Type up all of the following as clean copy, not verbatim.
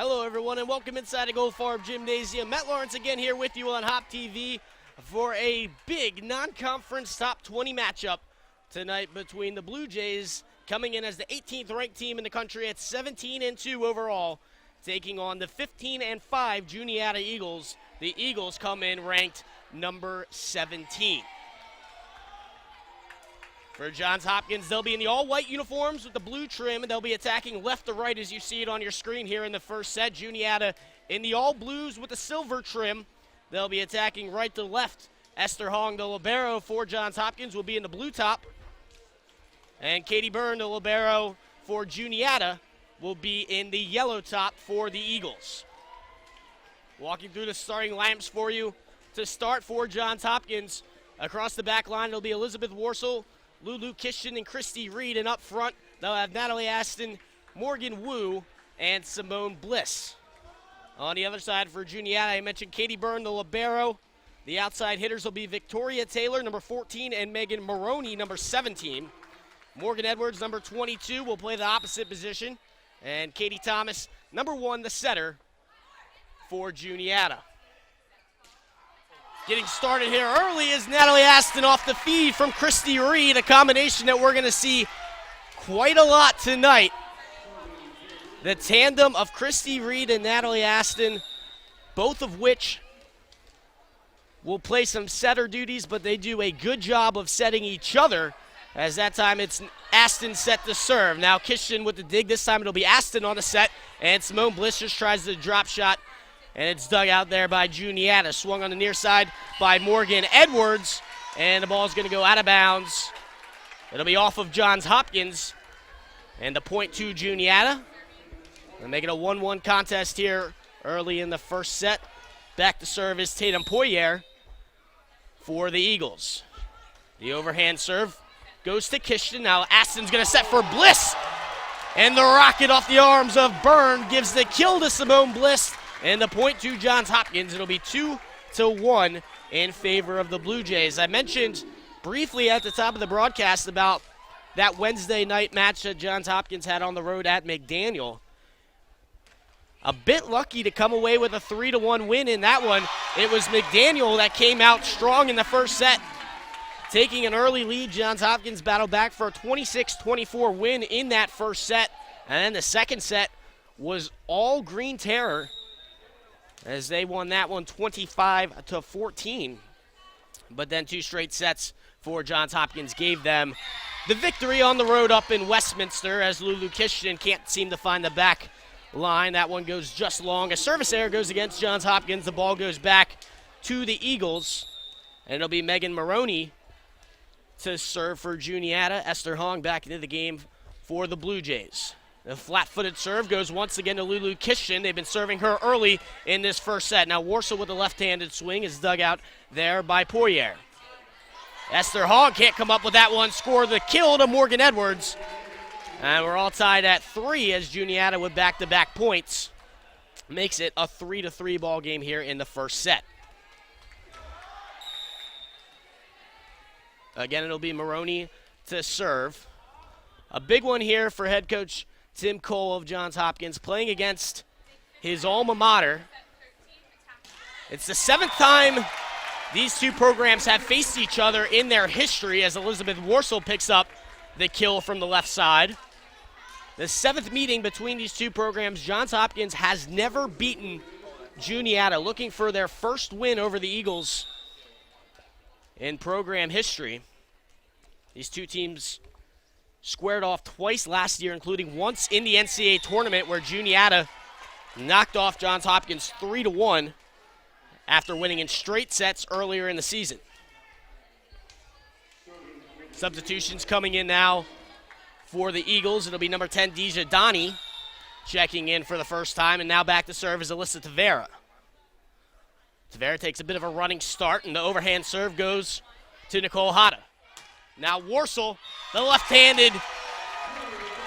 Hello, everyone, and welcome inside the Gold Farm Gymnasium. Matt Lawrence again here with you on HopTV for a big non-conference top 20 matchup tonight between the Blue Jays, coming in as the 18th ranked team in the country at 17-2 overall, taking on the 15-5 Juniata Eagles. The Eagles come in ranked number 17. For Johns Hopkins, they'll be in the all-white uniforms with the blue trim, and they'll be attacking left to right as you see it on your screen here in the first set. Juniata in the all-blues with the silver trim. They'll be attacking right to left. Esther Hong, the libero for Johns Hopkins, will be in the blue top. And Katie Byrne, the libero for Juniata, will be in the yellow top for the Eagles. Walking through the starting lineups for you to start for Johns Hopkins. Across the back line, it'll be Elizabeth Warsaw, Lulu Kishton, and Christy Reed. And up front, they'll have Natalie Aston, Morgan Wu, and Simone Bliss. On the other side for Juniata, I mentioned Katie Byrne, the libero. The outside hitters will be Victoria Taylor, number 14, and Megan Maroney, number 17. Morgan Edwards, number 22, will play the opposite position. And Katie Thomas, number 1, the setter for Juniata. Getting started here early is Natalie Aston off the feed from Christy Reed, a combination that we're going to see quite a lot tonight. The tandem of Christy Reed and Natalie Aston, both of which will play some setter duties, but they do a good job of setting each other, as that time it's Aston set to serve. Now Kishton with the dig. This time it'll be Aston on the set, and Simone Bliss just tries the drop shot, and it's dug out there by Juniata. Swung on the near side by Morgan Edwards, and the ball's going to go out of bounds. It'll be off of Johns Hopkins, and the point to Juniata. They'll make it a 1-1 contest here early in the first set. Back to serve is Tatum Poirier for the Eagles. The overhand serve goes to Kishton. Now Aston's going to set for Bliss, and the rocket off the arms of Byrne gives the kill to Simone Bliss. And the point to Johns Hopkins. It'll be 2-1 in favor of the Blue Jays. I mentioned briefly at the top of the broadcast about that Wednesday night match that Johns Hopkins had on the road at McDaniel. A bit lucky to come away with a 3-1 win in that one. It was McDaniel that came out strong in the first set. Taking an early lead, Johns Hopkins battled back for a 26-24 win in that first set. And then the second set was all green terror, as they won that one 25-14. But then two straight sets for Johns Hopkins gave them the victory on the road up in Westminster, as Lulu Kishton can't seem to find the back line. That one goes just long. A service error goes against Johns Hopkins. The ball goes back to the Eagles, and it'll be Megan Maroney to serve for Juniata. Esther Hong back into the game for the Blue Jays. The flat-footed serve goes once again to Lulu Kishton. They've been serving her early in this first set. Now Warsaw with the left-handed swing is dug out there by Poirier. Esther Hong can't come up with that one. Score the kill to Morgan Edwards. And we're all tied at 3 as Juniata with back-to-back points makes it a 3-3 ball game here in the first set. Again, it'll be Maroney to serve. A big one here for head coach Tim Cole of Johns Hopkins, playing against his alma mater. It's the 7th time these two programs have faced each other in their history, as Elizabeth Warsaw picks up the kill from the left side. The 7th meeting between these two programs, Johns Hopkins has never beaten Juniata, looking for their first win over the Eagles in program history. These two teams squared off twice last year, including once in the NCAA tournament, where Juniata knocked off Johns Hopkins 3-1 after winning in straight sets earlier in the season. Substitutions coming in now for the Eagles. It'll be number 10, Deja Donnie, checking in for the first time, and now back to serve is Alyssa Tavera. Tavera takes a bit of a running start, and the overhand serve goes to Nicole Hata. Now Warsaw, the left-handed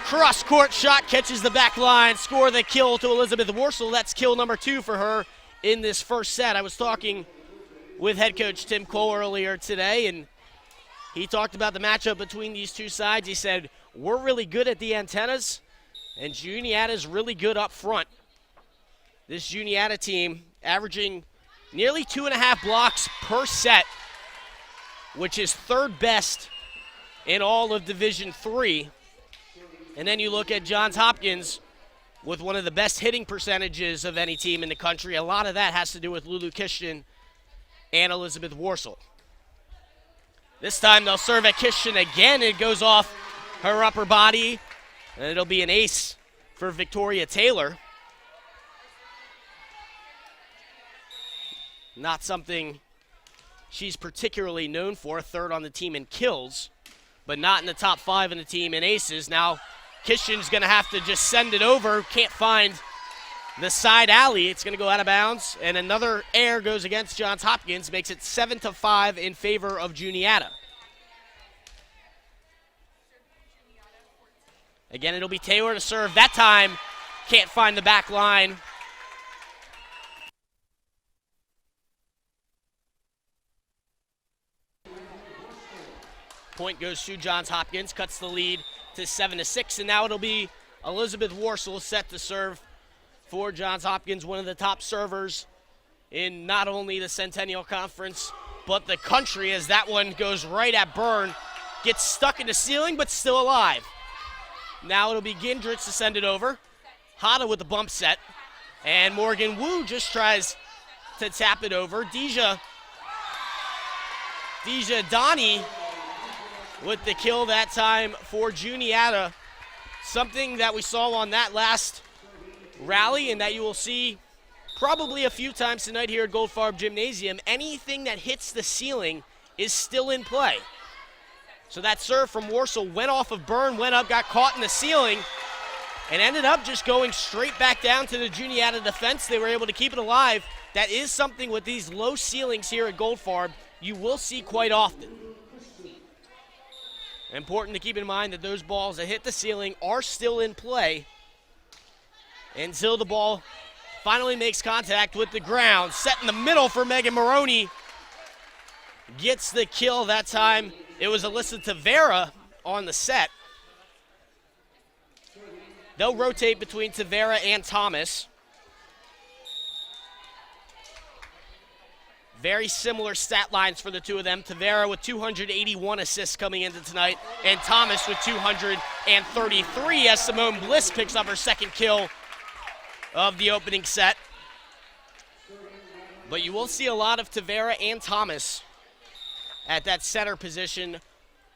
cross-court shot, catches the back line. Score the kill to Elizabeth Warsaw. That's kill number 2 for her in this first set. I was talking with head coach Tim Cole earlier today, and he talked about the matchup between these two sides. He said, we're really good at the antennas, and Juniata's really good up front. This Juniata team averaging nearly 2.5 blocks per set, which is third best in all of Division III. And then you look at Johns Hopkins with one of the best hitting percentages of any team in the country. A lot of that has to do with Lulu Kishton and Elizabeth Warsaw. This time they'll serve at Kishton again. It goes off her upper body, and it'll be an ace for Victoria Taylor. Not something she's particularly known for, third on the team in kills, but not in the top 5 in the team in aces. Now Kishton's going to have to just send it over. Can't find the side alley. It's going to go out of bounds, and another air goes against Johns Hopkins, makes it 7-5 in favor of Juniata. Again, it'll be Taylor to serve. That time, can't find the back line. Point goes to Johns Hopkins, cuts the lead to 7-6, and now it'll be Elizabeth Warsaw set to serve for Johns Hopkins, one of the top servers in not only the Centennial Conference, but the country, as that one goes right at Byrne, gets stuck in the ceiling, but still alive. Now it'll be Gindrich to send it over. Hada with the bump set, and Morgan Wu just tries to tap it over. Deja Donnie with the kill that time for Juniata. Something that we saw on that last rally and that you will see probably a few times tonight here at Goldfarb Gymnasium. Anything that hits the ceiling is still in play. So that serve from Warsaw went off of Byrne, went up, got caught in the ceiling, and ended up just going straight back down to the Juniata defense. They were able to keep it alive. That is something with these low ceilings here at Goldfarb you will see quite often. Important to keep in mind that those balls that hit the ceiling are still in play until the ball finally makes contact with the ground. Set in the middle for Megan Maroney. Gets the kill that time. It was Alyssa Tavera on the set. They'll rotate between Tavera and Thomas. Very similar stat lines for the two of them. Tavera with 281 assists coming into tonight, and Thomas with 233 as Simone Bliss picks up her second kill of the opening set. But you will see a lot of Tavera and Thomas at that center position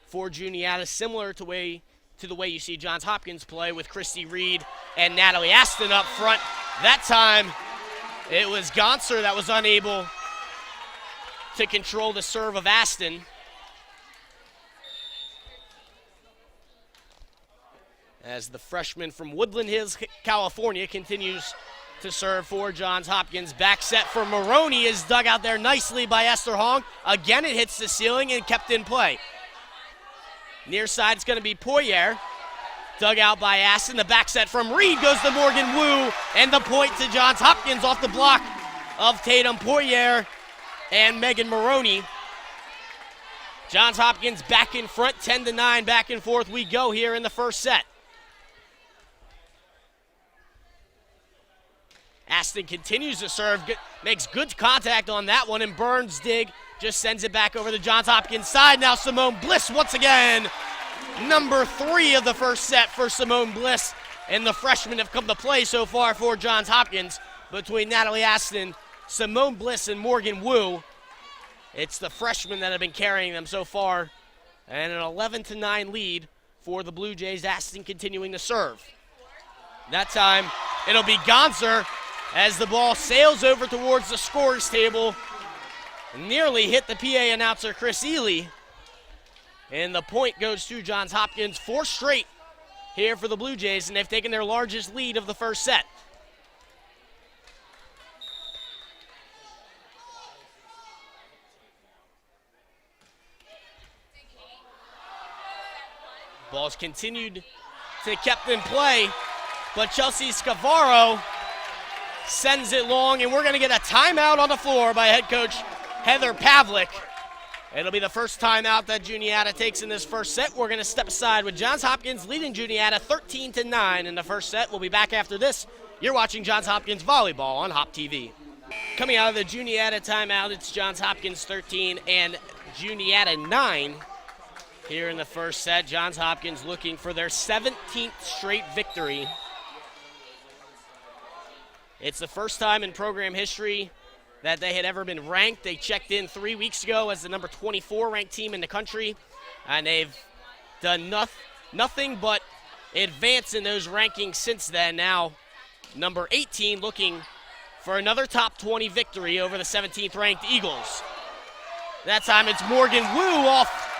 for Juniata, similar to the way you see Johns Hopkins play with Christy Reed and Natalie Aston up front. That time, it was Gonser that was unable to control the serve of Aston. As the freshman from Woodland Hills, California, continues to serve for Johns Hopkins. Back set for Maroney is dug out there nicely by Esther Hong. Again, it hits the ceiling and kept in play. Near side is going to be Poirier. Dug out by Aston. The back set from Reed goes to Morgan Wu, and the point to Johns Hopkins off the block of Tatum Poirier and Megan Maroney. Johns Hopkins back in front, 10-9, back and forth we go here in the first set. Aston continues to serve, makes good contact on that one, and Burns' dig just sends it back over the Johns Hopkins side. Now Simone Bliss once again. Number 3 of the first set for Simone Bliss, and the freshmen have come to play so far for Johns Hopkins between Natalie Aston, Simone Bliss, and Morgan Wu. It's the freshmen that have been carrying them so far, and an 11-9 lead for the Blue Jays. Aston continuing to serve. That time, it'll be Gonser as the ball sails over towards the scorer's table. Nearly hit the PA announcer, Chris Ely. And the point goes to Johns Hopkins, 4 straight here for the Blue Jays, and they've taken their largest lead of the first set. Ball's continued to kept in play, but Chelsea Scavaro sends it long, and we're going to get a timeout on the floor by head coach Heather Pavlik. It'll be the first timeout that Juniata takes in this first set. We're going to step aside with Johns Hopkins leading Juniata 13-9 in the first set. We'll be back after this. You're watching Johns Hopkins Volleyball on HopTV. Coming out of the Juniata timeout, it's Johns Hopkins 13 and Juniata 9. Here in the first set, Johns Hopkins looking for their 17th straight victory. It's the first time in program history that they had ever been ranked. They checked in 3 weeks ago as the number 24 ranked team in the country, and they've done nothing but advance in those rankings since then. Now, number 18 looking for another top 20 victory over the 17th ranked Eagles. That time it's Morgan Wu off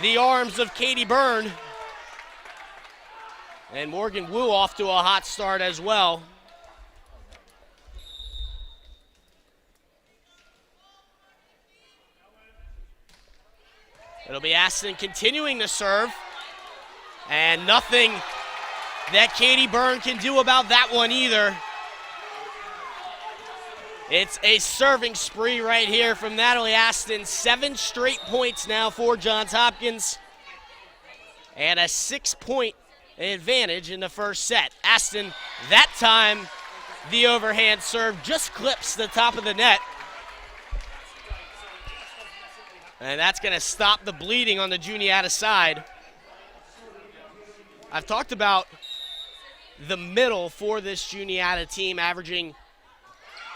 the arms of Katie Byrne. And Morgan Wu off to a hot start as well. It'll be Aston continuing to serve. And nothing that Katie Byrne can do about that one either. It's a serving spree right here from Natalie Aston. 7 straight points now for Johns Hopkins. And a 6-point advantage in the first set. Aston, that time, the overhand serve just clips the top of the net. And that's going to stop the bleeding on the Juniata side. I've talked about the middle for this Juniata team, averaging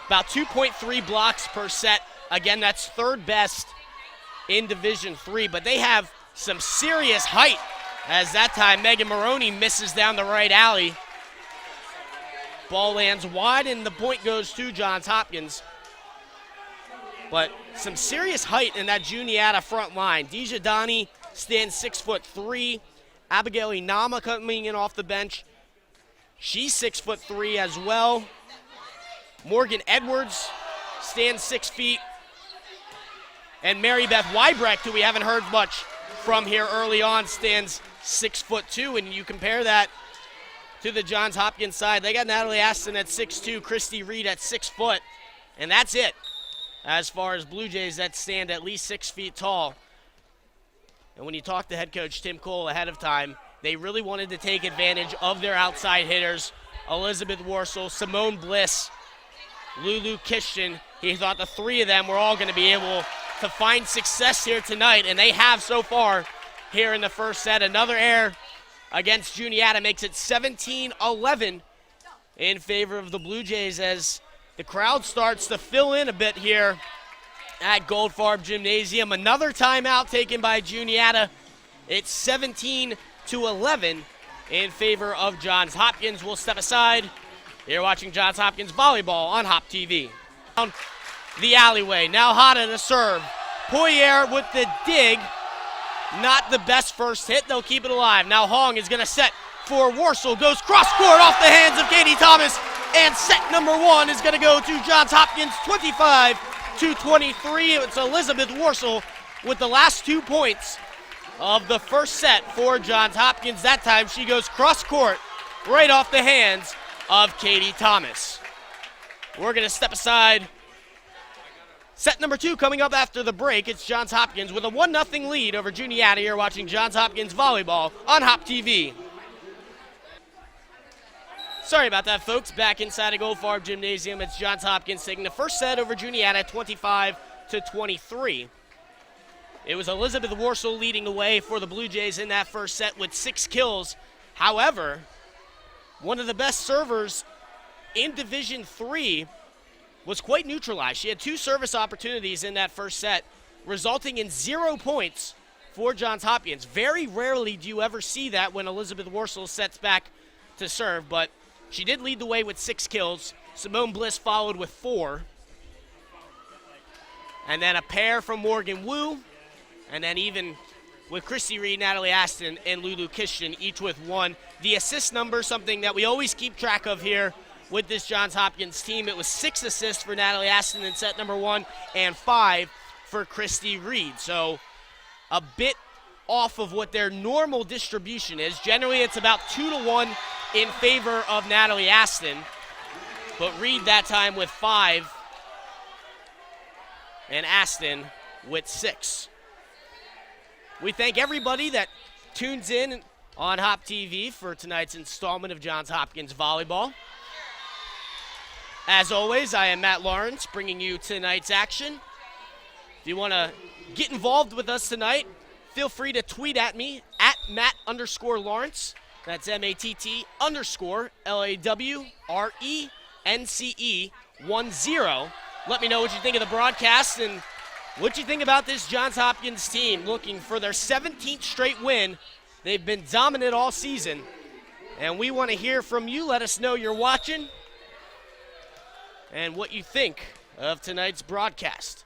about 2.3 blocks per set. Again, that's third best in Division III, but they have some serious height, as that time Megan Maroney misses down the right alley. Ball lands wide and the point goes to Johns Hopkins. But some serious height in that Juniata front line. Deja Donnie stands 6'3". Abigail Inama coming in off the bench. She's 6'3" as well. Morgan Edwards stands 6 feet. And Mary Beth Wybrecht, who we haven't heard much from here early on, stands 6'2". And you compare that to the Johns Hopkins side. They got Natalie Aston at 6'2", Christy Reed at 6 foot. And that's it as far as Blue Jays that stand at least 6 feet tall. And when you talk to head coach Tim Cole ahead of time, they really wanted to take advantage of their outside hitters. Elizabeth Warsaw, Simone Bliss, Lulu Kishton. He thought the three of them were all going to be able to find success here tonight, and they have so far here in the first set. Another error against Juniata makes it 17-11 in favor of the Blue Jays as the crowd starts to fill in a bit here at Goldfarb Gymnasium. Another timeout taken by Juniata. It's 17-11 in favor of Johns Hopkins. We'll step aside. You're watching Johns Hopkins Volleyball on HopTV. Down the alleyway, now Hada to serve. Poirier with the dig. Not the best first hit. They'll keep it alive. Now Hong is going to set for Warsaw. Goes cross-court off the hands of Katie Thomas. And set number 1 is going to go to Johns Hopkins, 25-23. It's Elizabeth Warsaw with the last 2 points of the first set for Johns Hopkins. That time she goes cross-court right off the hands of Katie Thomas. We're going to step aside. Set number 2 coming up after the break. It's Johns Hopkins with a 1-0 lead over Juniata. You're watching Johns Hopkins Volleyball on HopTV. Sorry about that, folks. Back inside of Goldfarb Gymnasium, it's Johns Hopkins taking the first set over Juniata, 25-23. It was Elizabeth Warsaw leading the way for the Blue Jays in that first set with 6 kills. However, one of the best servers in Division III was quite neutralized. She had 2 service opportunities in that first set, resulting in 0 points for Johns Hopkins. Very rarely do you ever see that when Elizabeth Warsaw sets back to serve, but she did lead the way with 6 kills. Simone Bliss followed with 4. And then a pair from Morgan Wu. And then even with Christy Reed, Natalie Aston, and Lulu Kishton, each with 1. The assist number, something that we always keep track of here with this Johns Hopkins team. It was 6 assists for Natalie Aston in set number 1 and 5 for Christy Reed. So a bit off of what their normal distribution is. Generally, it's about 2-1 in favor of Natalie Aston. But Reed that time with 5 and Aston with 6. We thank everybody that tunes in on HopTV for tonight's installment of Johns Hopkins Volleyball. As always, I am Matt Lawrence bringing you tonight's action. If you want to get involved with us tonight, feel free to tweet at me at Matt_Lawrence. That's MATT_LAWRENCE10. Let me know what you think of the broadcast and what you think about this Johns Hopkins team looking for their 17th straight win. They've been dominant all season, and we want to hear from you. Let us know you're watching and what you think of tonight's broadcast.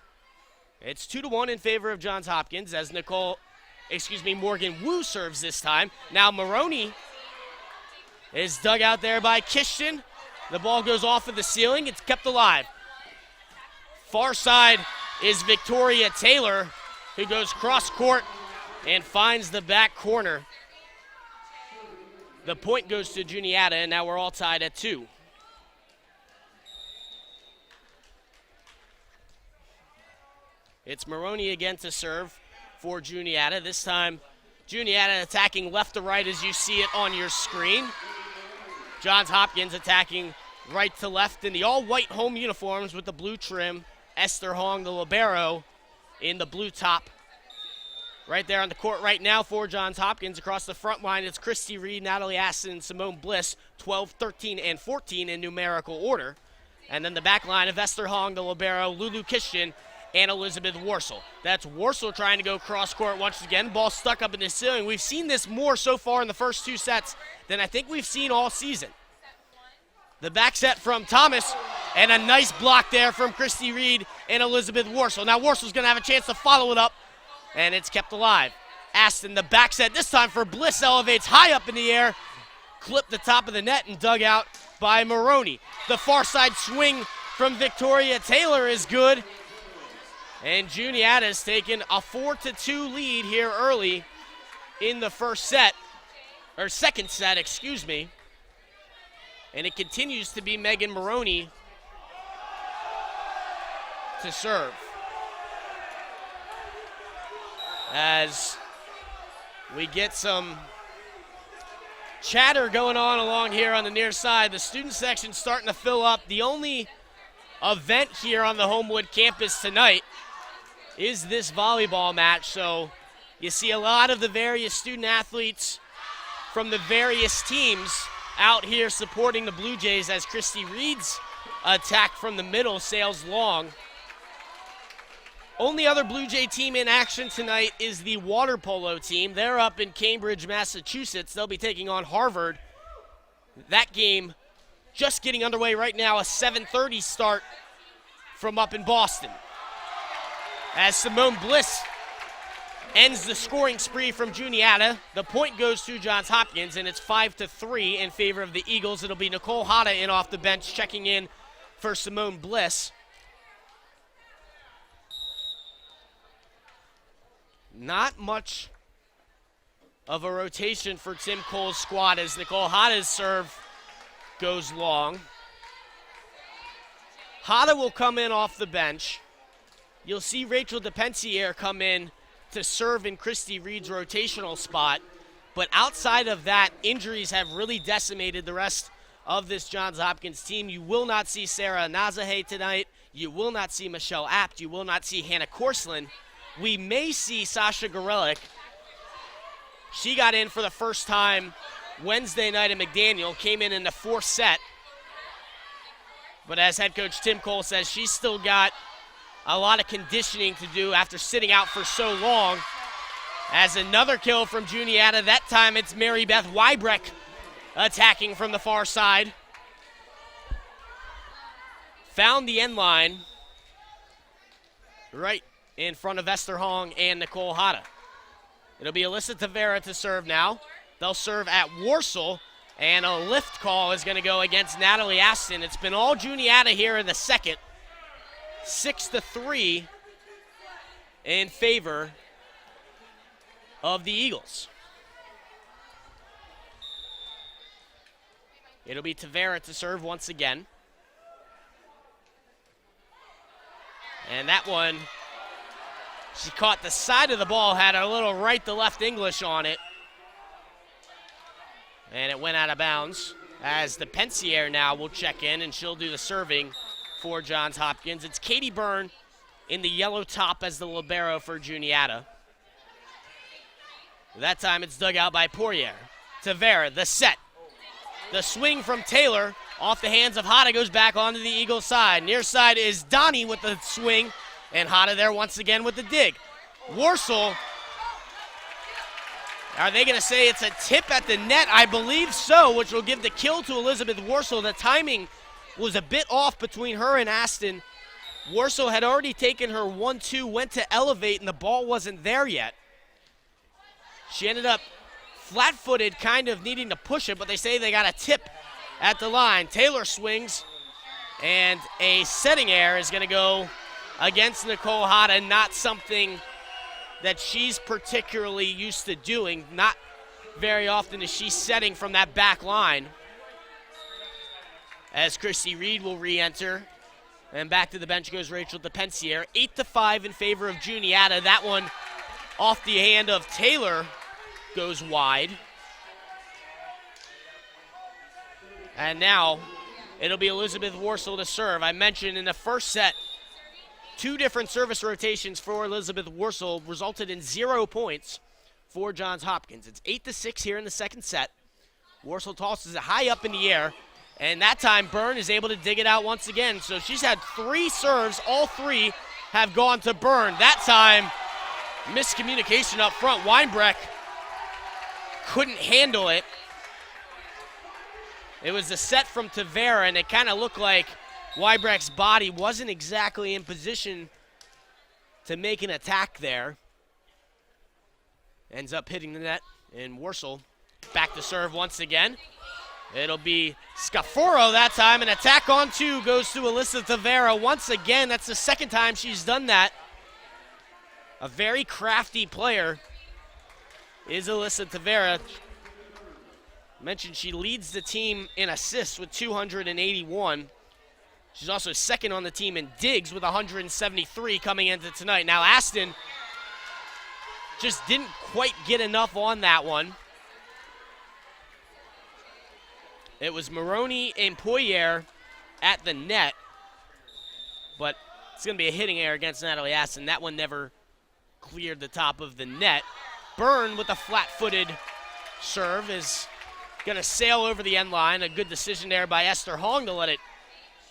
It's 2-1 in favor of Johns Hopkins as Morgan Wu serves this time. Now Maroney is dug out there by Kishton. The ball goes off of the ceiling. It's kept alive. Far side is Victoria Taylor, who goes cross court and finds the back corner. The point goes to Juniata, and now we're all tied at 2. It's Maroney again to serve for Juniata. This time, Juniata attacking left to right as you see it on your screen. Johns Hopkins attacking right to left in the all-white home uniforms with the blue trim. Esther Hong, the libero, in the blue top. Right there on the court right now for Johns Hopkins. Across the front line, it's Christy Reed, Natalie Aston, and Simone Bliss, 12, 13, and 14 in numerical order. And then the back line of Esther Hong, the libero, Lulu Kishton, and Elizabeth Warsaw. That's Warsaw trying to go cross-court once again. Ball stuck up in the ceiling. We've seen this more so far in the first 2 sets than I think we've seen all season. The back set from Thomas, and a nice block there from Christy Reed and Elizabeth Warsaw. Now Warsaw's going to have a chance to follow it up, and it's kept alive. Aston, the back set this time for Bliss, elevates high up in the air, clipped the top of the net and dug out by Maroney. The far side swing from Victoria Taylor is good. And Juniata's taken a 4-2 lead here early in the second set, excuse me. And it continues to be Megan Maroney to serve. As we get some chatter going on along here on the near side, the student section starting to fill up. The only event here on the Homewood campus tonight is this volleyball match, so you see a lot of the various student athletes from the various teams out here supporting the Blue Jays as Christy Reed's attack from the middle sails long. Only other Blue Jay team in action tonight is the water polo team. They're up in Cambridge, Massachusetts. They'll be taking on Harvard. That game just getting underway right now, a 7:30 start from up in Boston. As Simone Bliss ends the scoring spree from Juniata, the point goes to Johns Hopkins, and it's 5-3 in favor of the Eagles. It'll be Nicole Hata in off the bench, checking in for Simone Bliss. Not much of a rotation for Tim Cole's squad as Nicole Hata's serve goes long. Hata will come in off the bench. You'll see Rachel DePensier come in to serve in Christy Reed's rotational spot. But outside of that, injuries have really decimated the rest of this Johns Hopkins team. You will not see Sarah Nazahe tonight. You will not see Michelle Apt. You will not see Hannah Korslin. We may see Sasha Gorelick. She got in for the first time Wednesday night at McDaniel, came in the 4th set. But as head coach Tim Cole says, she's still got a lot of conditioning to do after sitting out for so long. As another kill from Juniata, that time it's Mary Beth Wybrecht attacking from the far side. Found the end line right in front of Esther Hong and Nicole Hata. It'll be Alyssa Tavera to serve now. They'll serve at Warsaw, and a lift call is going to go against Natalie Aston. It's been all Juniata here in the second. 6-3 in favor of the Eagles. It'll be Tavera to serve once again. And that one, she caught the side of the ball, had a little right to left English on it. And it went out of bounds as the Pensier now will check in, and she'll do the serving for Johns Hopkins. It's Katie Byrne in the yellow top as the libero for Juniata. That time it's dug out by Poirier. Tavera, the set. The swing from Taylor off the hands of Hada goes back onto the Eagles side. Near side is Donnie with the swing, and Hada there once again with the dig. Warsaw, are they going to say it's a tip at the net? I believe so, which will give the kill to Elizabeth Warsaw. The timing was a bit off between her and Aston. Warsaw had already taken her 1-2, went to elevate, and the ball wasn't there yet. She ended up flat-footed, kind of needing to push it, but they say they got a tip at the line. Taylor swings, and a setting air is going to go against Nicole Hada, not something that she's particularly used to doing. Not very often is she setting from that back line. As Christy Reed will re-enter, and back to the bench goes Rachel DePensier. 8-5 in favor of Juniata. That one off the hand of Taylor goes wide. And now it'll be Elizabeth Warsaw to serve. I mentioned in the first set, 2 different service rotations for Elizabeth Warsaw resulted in 0 points for Johns Hopkins. It's 8-6 here in the second set. Warsaw tosses it high up in the air, and that time Byrne is able to dig it out once again. So she's had 3 serves. All 3 have gone to Byrne. That time, miscommunication up front. Weinbrecht couldn't handle it. It was a set from Tavera, and it kind of looked like Weinbrecht's body wasn't exactly in position to make an attack there. Ends up hitting the net, and Warsaw back to serve once again. It'll be Scaforo that time. An attack on 2 goes to Alyssa Tavera. Once again, that's the second time she's done that. A very crafty player is Alyssa Tavera. Mentioned she leads the team in assists with 281. She's also second on the team in digs with 173 coming into tonight. Now Aston just didn't quite get enough on that one. It was Maroney and Poirier at the net, but it's going to be a hitting error against Natalie Aston. That one never cleared the top of the net. Byrne with a flat-footed serve is going to sail over the end line. A good decision there by Esther Hong to let it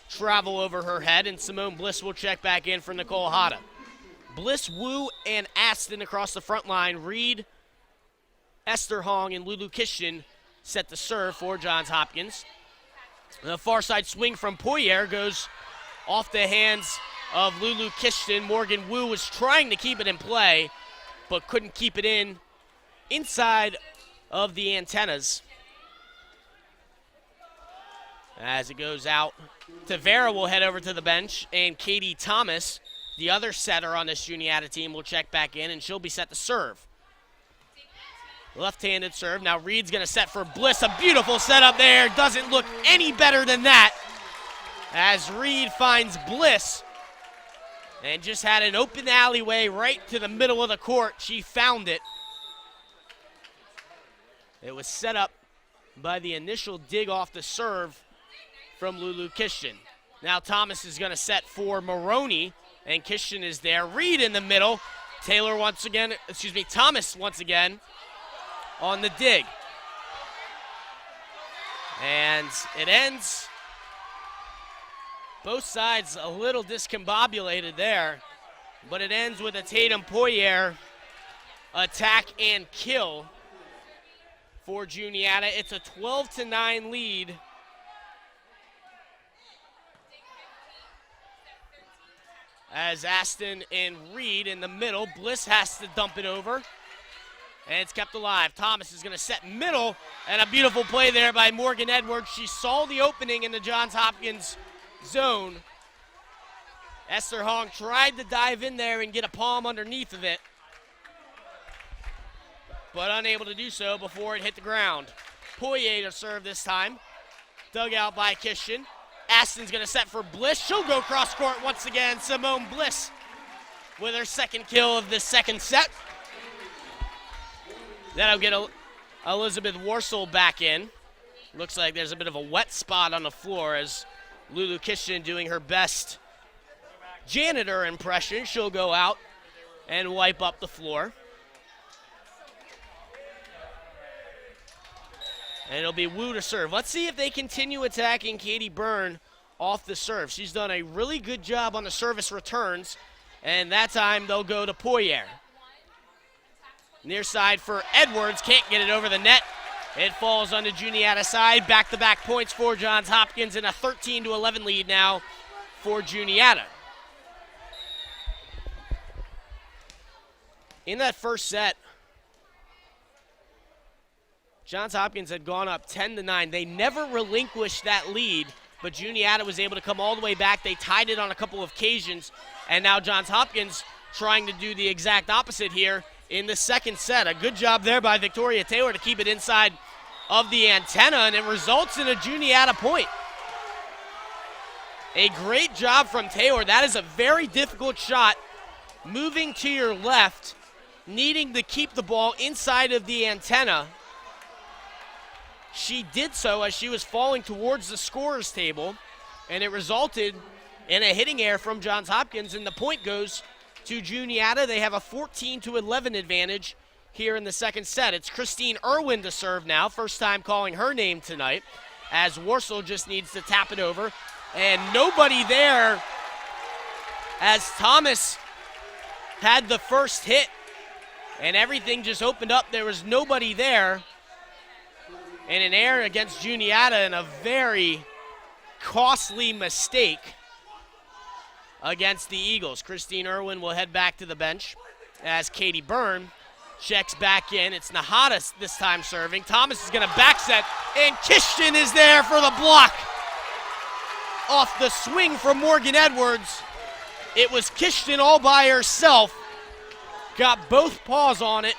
travel over her head, and Simone Bliss will check back in for Nicole Hada. Bliss, Wu, and Aston across the front line. Reed, Esther Hong, and Lulu Kishton set the serve for Johns Hopkins. The far side swing from Poirier goes off the hands of Lulu Kishton. Morgan Wu was trying to keep it in play, but couldn't keep it inside of the antennas. As it goes out, Tavera will head over to the bench, and Katie Thomas, the other setter on this Juniata team, will check back in, and she'll be set to serve. Left-handed serve. Now Reed's going to set for Bliss. A beautiful setup there. Doesn't look any better than that, as Reed finds Bliss and just had an open alleyway right to the middle of the court. She found it. It was set up by the initial dig off the serve from Lulu Kishton. Now Thomas is going to set for Maroney, and Kishton is there. Reed in the middle. Thomas once again on the dig. And it ends. Both sides a little discombobulated there, but it ends with a Tatum Poirier attack and kill for Juniata. It's a 12-9 lead. As Aston and Reed in the middle. Bliss has to dump it over, and it's kept alive. Thomas is going to set middle, and a beautiful play there by Morgan Edwards. She saw the opening in the Johns Hopkins zone. Esther Hong tried to dive in there and get a palm underneath of it, but unable to do so before it hit the ground. Poirier to serve this time. Dug out by Kishton. Aston's going to set for Bliss. She'll go cross court once again. Simone Bliss with her second kill of the second set. That'll get Elizabeth Warsaw back in. Looks like there's a bit of a wet spot on the floor as Lulu Kishton doing her best janitor impression. She'll go out and wipe up the floor. And it'll be Wu to serve. Let's see if they continue attacking Katie Byrne off the serve. She's done a really good job on the service returns, and that time they'll go to Poirier. Near side for Edwards, can't get it over the net. It falls on the Juniata side. Back-to-back points for Johns Hopkins, and a 13-11 lead now for Juniata. In that first set, Johns Hopkins had gone up 10-9. They never relinquished that lead, but Juniata was able to come all the way back. They tied it on a couple of occasions, and now Johns Hopkins trying to do the exact opposite here in the second set. A good job there by Victoria Taylor to keep it inside of the antenna, and it results in a Juniata point. A great job from Taylor. That is a very difficult shot. Moving to your left, needing to keep the ball inside of the antenna. She did so as she was falling towards the scorer's table, and it resulted in a hitting error from Johns Hopkins, and the point goes to Juniata. They have a 14-11 advantage here in the second set. It's Christine Irwin to serve now, first time calling her name tonight, as Warsaw just needs to tap it over, and nobody there as Thomas had the first hit, and everything just opened up. There was nobody there. And an error against Juniata and a very costly mistake against the Eagles. Christine Irwin will head back to the bench as Katie Byrne checks back in. It's Nahata this time serving. Thomas is going to back set, and Kishton is there for the block. Off the swing from Morgan Edwards. It was Kishton all by herself. Got both paws on it.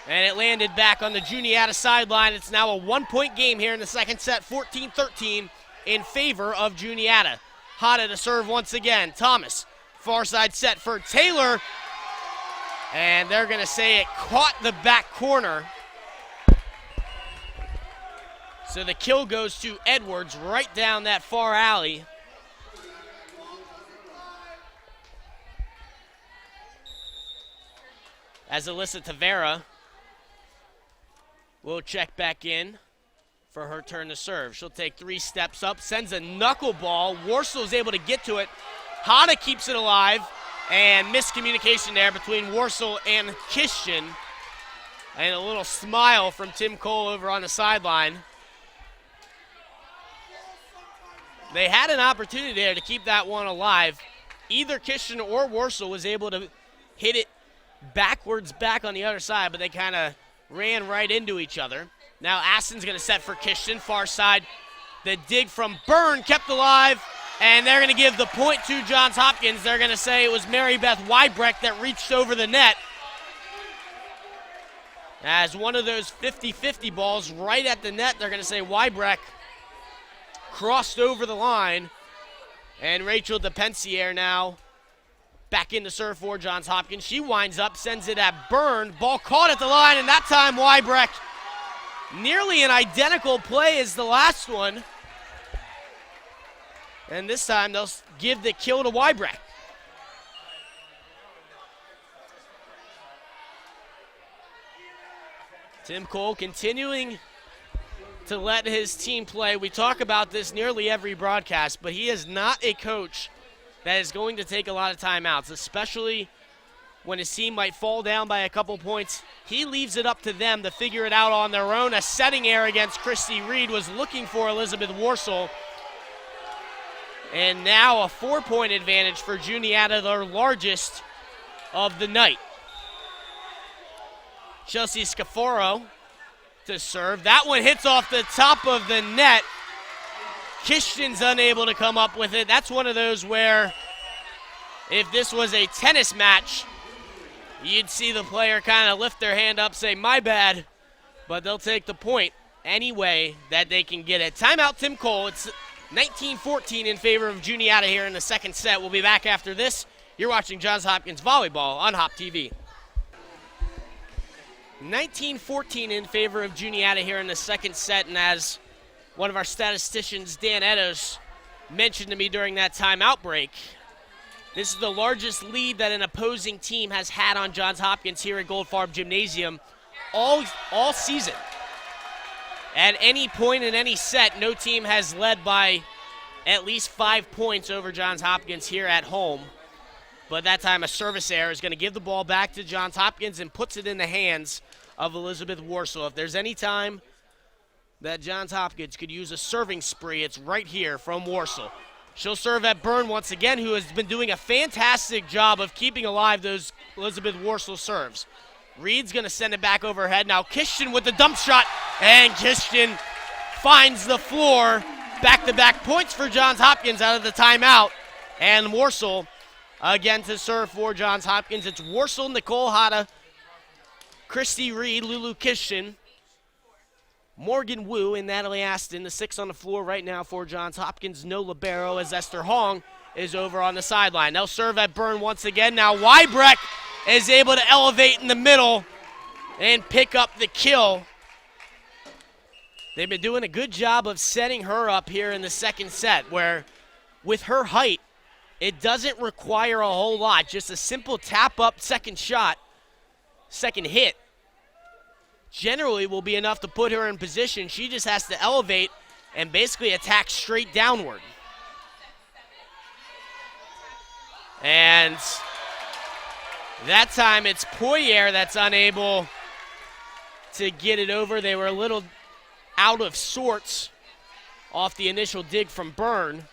And it landed back on the Juniata sideline. It's now a one-point game here in the second set, 14-13 in favor of Juniata. Hata to serve once again. Thomas, far side set for Taylor. And they're going to say it caught the back corner. So the kill goes to Edwards right down that far alley. As Alyssa Tavera will check back in for her turn to serve. She'll take 3 steps up, sends a knuckleball. Warsaw's able to get to it. Hata keeps it alive, and miscommunication there between Warsaw and Kishton. And a little smile from Tim Cole over on the sideline. They had an opportunity there to keep that one alive. Either Kishton or Warsaw was able to hit it backwards back on the other side, but they kind of ran right into each other. Now Aston's going to set for Kishton, far side. The dig from Byrne kept alive, and they're going to give the point to Johns Hopkins. They're going to say it was Mary Beth Wybrecht that reached over the net. As one of those 50-50 balls right at the net, they're going to say Wybrecht crossed over the line. And Rachel DePensier now back in the serve for Johns Hopkins. She winds up, sends it at Byrne. Ball caught at the line, and that time Wybrecht. Nearly an identical play as the last one. And this time they'll give the kill to Wybrecht. Tim Cole continuing to let his team play. We talk about this nearly every broadcast, but he is not a coach that is going to take a lot of timeouts, especially when his team might fall down by a couple points. He leaves it up to them to figure it out on their own. A setting error against Christy Reed was looking for Elizabeth Warsaw. And now a 4-point advantage for Juniata, their largest of the night. Chelsea Scaforo to serve. That one hits off the top of the net. Kishton's unable to come up with it. That's one of those where if this was a tennis match, you'd see the player kind of lift their hand up, say, my bad, but they'll take the point any way that they can get it. Timeout, Tim Cole. It's 19-14 in favor of Juniata here in the second set. We'll be back after this. You're watching Johns Hopkins Volleyball on HopTV. 19-14 in favor of Juniata here in the second set, and as one of our statisticians, Dan Edos, mentioned to me during that timeout break, this is the largest lead that an opposing team has had on Johns Hopkins here at Goldfarb Gymnasium all season. At any point in any set, no team has led by at least 5 points over Johns Hopkins here at home. But that time a service error is going to give the ball back to Johns Hopkins and puts it in the hands of Elizabeth Warsaw. If there's any time that Johns Hopkins could use a serving spree, it's right here from Warsaw. She'll serve at Byrne once again, who has been doing a fantastic job of keeping alive those Elizabeth Warsaw serves. Reed's going to send it back over her head. Now Kishton with the dump shot, and Kishton finds the floor. Back-to-back points for Johns Hopkins out of the timeout. And Warsaw again to serve for Johns Hopkins. It's Warsaw, Nicole Hata, Christy Reed, Lulu Kishton, Morgan Wu, and Natalie Aston. The 6 on the floor right now for Johns Hopkins. No libero as Esther Hong is over on the sideline. They'll serve at Byrne once again. Now Wybreck is able to elevate in the middle and pick up the kill. They've been doing a good job of setting her up here in the second set, where with her height, it doesn't require a whole lot. Just a simple tap-up second shot, second hit, generally will be enough to put her in position. She just has to elevate and basically attack straight downward. And that time it's Poirier that's unable to get it over. They were a little out of sorts off the initial dig from Byrne.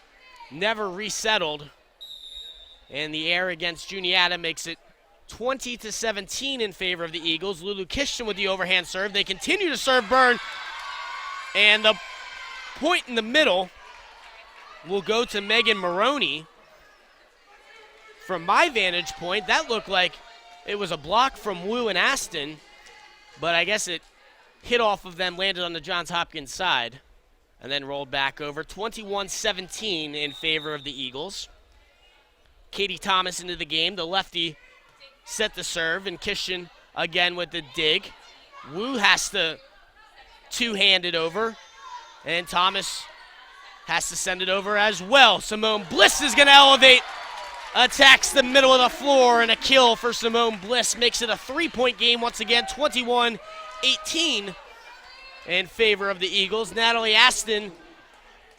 Never resettled. And the error against Juniata makes it 20-17 in favor of the Eagles. Lulu Kishton with the overhand serve. They continue to serve Byrne. And the point in the middle will go to Megan Maroney. From my vantage point, that looked like it was a block from Wu and Aston, but I guess it hit off of them, landed on the Johns Hopkins side, and then rolled back over. 21-17 in favor of the Eagles. Katie Thomas into the game. The lefty set the serve, and Kishton again with the dig. Wu has to two-hand it over, and Thomas has to send it over as well. Simone Bliss is going to elevate, attacks the middle of the floor, and a kill for Simone Bliss makes it a 3-point game once again, 21-18 in favor of the Eagles. Natalie Aston,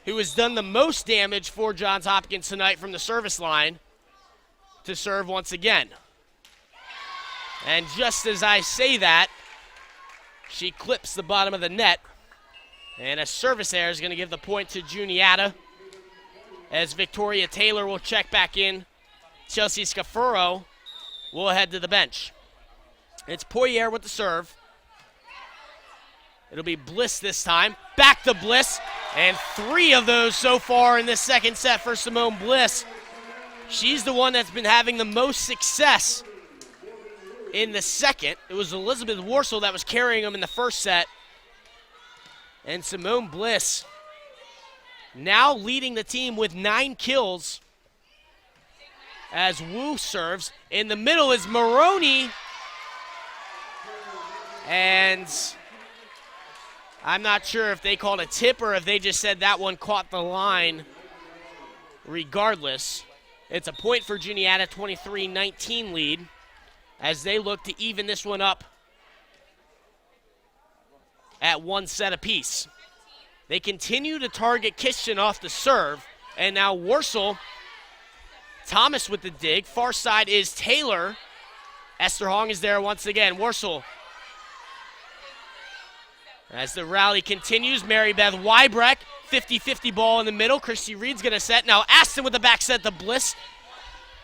who has done the most damage for Johns Hopkins tonight from the service line, to serve once again. And just as I say that, she clips the bottom of the net, and a service error is going to give the point to Juniata, as Victoria Taylor will check back in. Chelsea Scafuro will head to the bench. It's Poirier with the serve. It'll be Bliss this time. Back to Bliss, and 3 of those so far in this second set for Simone Bliss. She's the one that's been having the most success in the second. It was Elizabeth Warsaw that was carrying them in the first set. And Simone Bliss now leading the team with 9 kills as Wu serves. In the middle is Maroney. And I'm not sure if they called a tip or if they just said that one caught the line. Regardless, it's a point for Juniata, 23-19 lead, as they look to even this one up at 1 set apiece. They continue to target Kishton off the serve, and now Warsaw, Thomas with the dig. Far side is Taylor. Esther Hong is there once again. Warsaw, as the rally continues, Mary Beth Wybreck, 50-50 ball in the middle. Christy Reed's going to set. Now Aston with the back set to Bliss,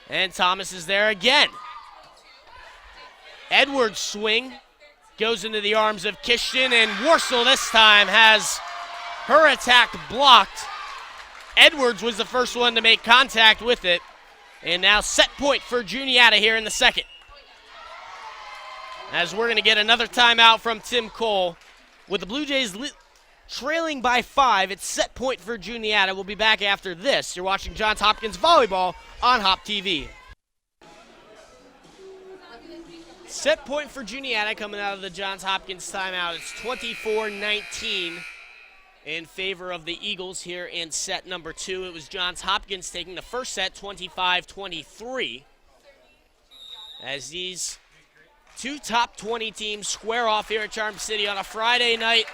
and Thomas is there again. Edwards' swing goes into the arms of Kishton, and Warsaw this time has her attack blocked. Edwards was the first one to make contact with it, and now set point for Juniata here in the second, as we're going to get another timeout from Tim Cole. With the Blue Jays trailing by 5, it's set point for Juniata. We'll be back after this. You're watching Johns Hopkins Volleyball on HopTV. Set point for Juniata coming out of the Johns Hopkins timeout. It's 24-19 in favor of the Eagles here in set number 2. It was Johns Hopkins taking the first set 25-23 as these two top 20 teams square off here at Charm City on a Friday night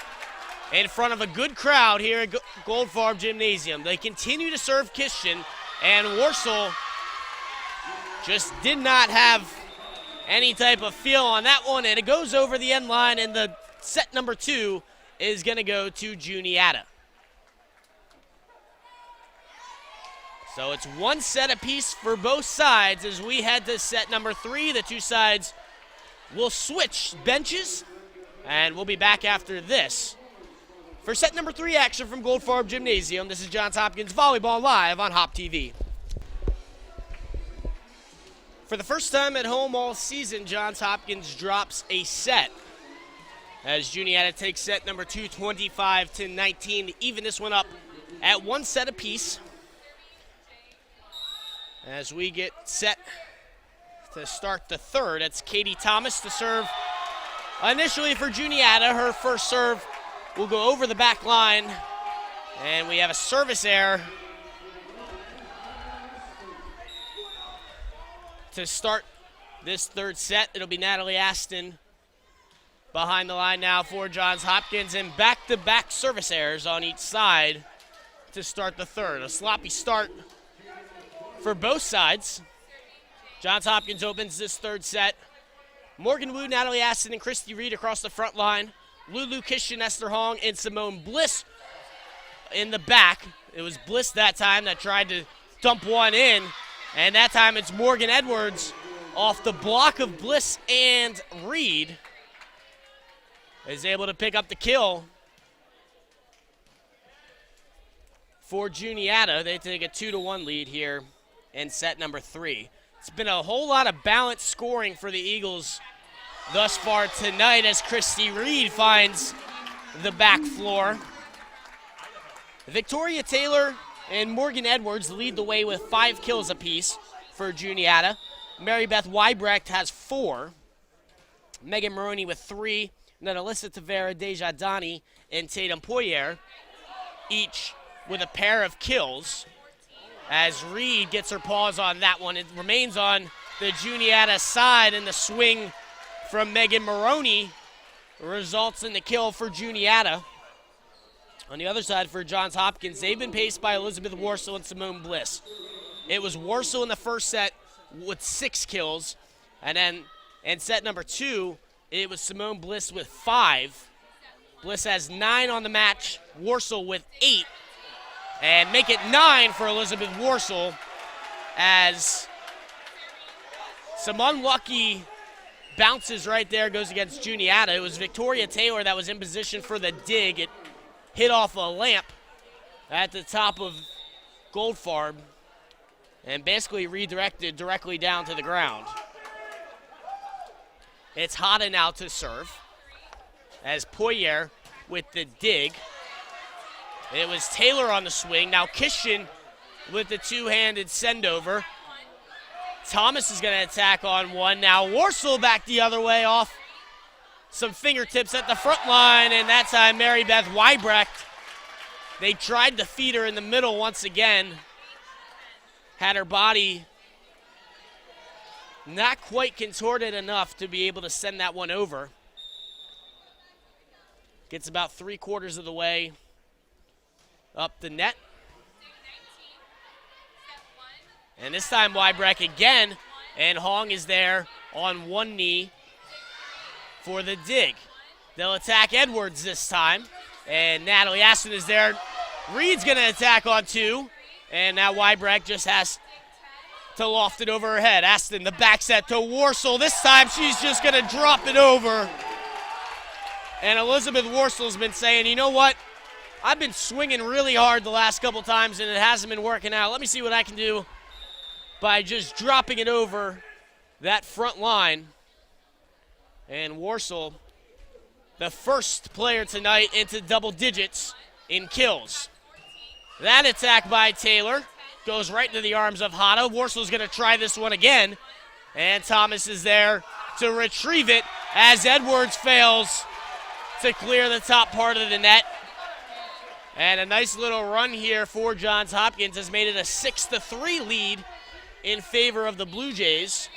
in front of a good crowd here at Goldfarb Gymnasium. They continue to serve Christian, and Warsaw just did not have any type of feel on that one, and it goes over the end line, and the set number 2 is going to go to Juniata. So it's one set apiece for both sides as we head to set number 3. The two sides will switch benches, and we'll be back after this. For set number 3 action from Goldfarb Gymnasium, this is Johns Hopkins Volleyball live on HopTV. For the first time at home all season, Johns Hopkins drops a set as Juniata takes set number 2, 25-19, to even this one up at one set apiece. As we get set to start the third, it's Katie Thomas to serve initially for Juniata. Her first serve will go over the back line, and we have a service error to start this third set. It'll be Natalie Aston behind the line now for Johns Hopkins, and back-to-back service errors on each side to start the third. A sloppy start for both sides. Johns Hopkins opens this third set. Morgan Wu, Natalie Aston, and Christy Reed across the front line. Lulu Kishin, Esther Hong, and Simone Bliss in the back. It was Bliss that time that tried to dump one in, and that time it's Morgan Edwards off the block of Bliss and Reed is able to pick up the kill for Juniata. They take a 2-1 lead here in set number 3. It's been a whole lot of balanced scoring for the Eagles thus far tonight as Christy Reed finds the back floor. Victoria Taylor and Morgan Edwards lead the way with 5 kills apiece for Juniata. Mary Beth Wybrecht has 4. Megan Maroney with 3. And then Alyssa Tavera, Deja Donnie, and Tatum Poyer, each with a pair of kills. As Reed gets her paws on that one, it remains on the Juniata side, and the swing from Megan Maroney results in the kill for Juniata. On the other side for Johns Hopkins, they've been paced by Elizabeth Warsaw and Simone Bliss. It was Warsaw in the first set with 6 kills, and then in set number 2, it was Simone Bliss with 5. Bliss has 9 on the match, Warsaw with 8, and make it 9 for Elizabeth Warsaw as some unlucky bounces right there goes against Juniata. It was Victoria Taylor that was in position for the dig. It hit off a lamp at the top of Goldfarb and basically redirected directly down to the ground. It's Hada now to serve as Poyer with the dig. It was Taylor on the swing. Now Kishin with the two-handed send-over. Thomas is going to attack on one. Now Warsaw back the other way off some fingertips at the front line, and that time Mary Beth Wybrecht. They tried to feed her in the middle once again. Had her body not quite contorted enough to be able to send that one over. Gets about 3/4 of the way up the net. And this time Wybrecht again, and Hong is there on one knee for the dig. They'll attack Edwards this time, and Natalie Aston is there. Reed's going to attack on 2, and now Wybrecht just has to loft it over her head. Aston, the back set to Warsaw. This time she's just going to drop it over. And Elizabeth Warsaw's been saying, you know what? I've been swinging really hard the last couple times, and it hasn't been working out. Let me see what I can do by just dropping it over that front line. And Warsaw, the first player tonight into double digits in kills. That attack by Taylor goes right into the arms of Hada. Warsaw's going to try this one again. And Thomas is there to retrieve it as Edwards fails to clear the top part of the net. And a nice little run here for Johns Hopkins has made it a 6-3 lead in favor of the Blue Jays.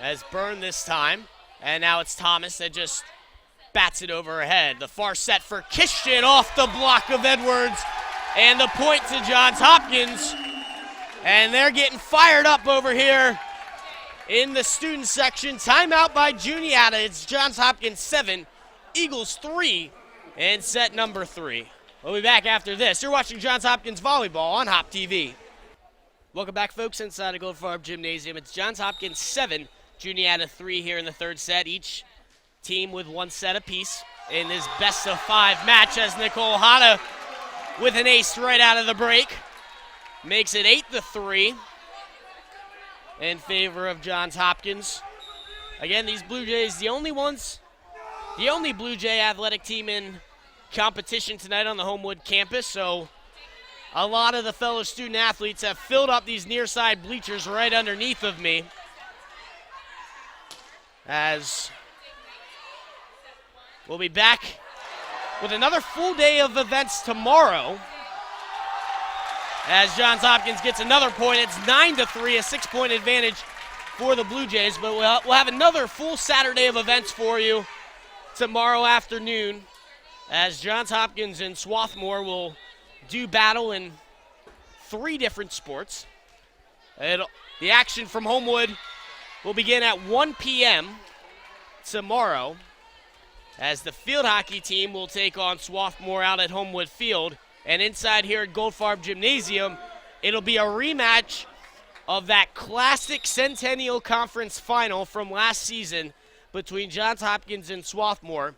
As Byrne this time, and now it's Thomas that just bats it over her head. The far set for Kishkin off the block of Edwards, and the point to Johns Hopkins. And they're getting fired up over here in the student section. Timeout by Juniata. It's Johns Hopkins 7, Eagles 3, and set number 3. We'll be back after this. You're watching Johns Hopkins Volleyball on HopTV. Welcome back, folks, inside the Goldfarb Gymnasium. It's Johns Hopkins 7, Juniata 3 here in the third set. Each team with one set apiece in this best-of-5 match as Nicole Hata with an ace right out of the break makes it 8-3 in favor of Johns Hopkins. Again, these Blue Jays, the only Blue Jay athletic team in competition tonight on the Homewood campus, so a lot of the fellow student athletes have filled up these near side bleachers right underneath of me. As we'll be back with another full day of events tomorrow. As Johns Hopkins gets another point, it's 9-3, a 6-point advantage for the Blue Jays. But we'll have another full Saturday of events for you tomorrow afternoon, as Johns Hopkins and Swarthmore will do battle in 3 different sports. The action from Homewood will begin at 1 p.m. tomorrow, as the field hockey team will take on Swarthmore out at Homewood Field. And inside here at Goldfarb Gymnasium, it'll be a rematch of that classic Centennial Conference final from last season between Johns Hopkins and Swarthmore.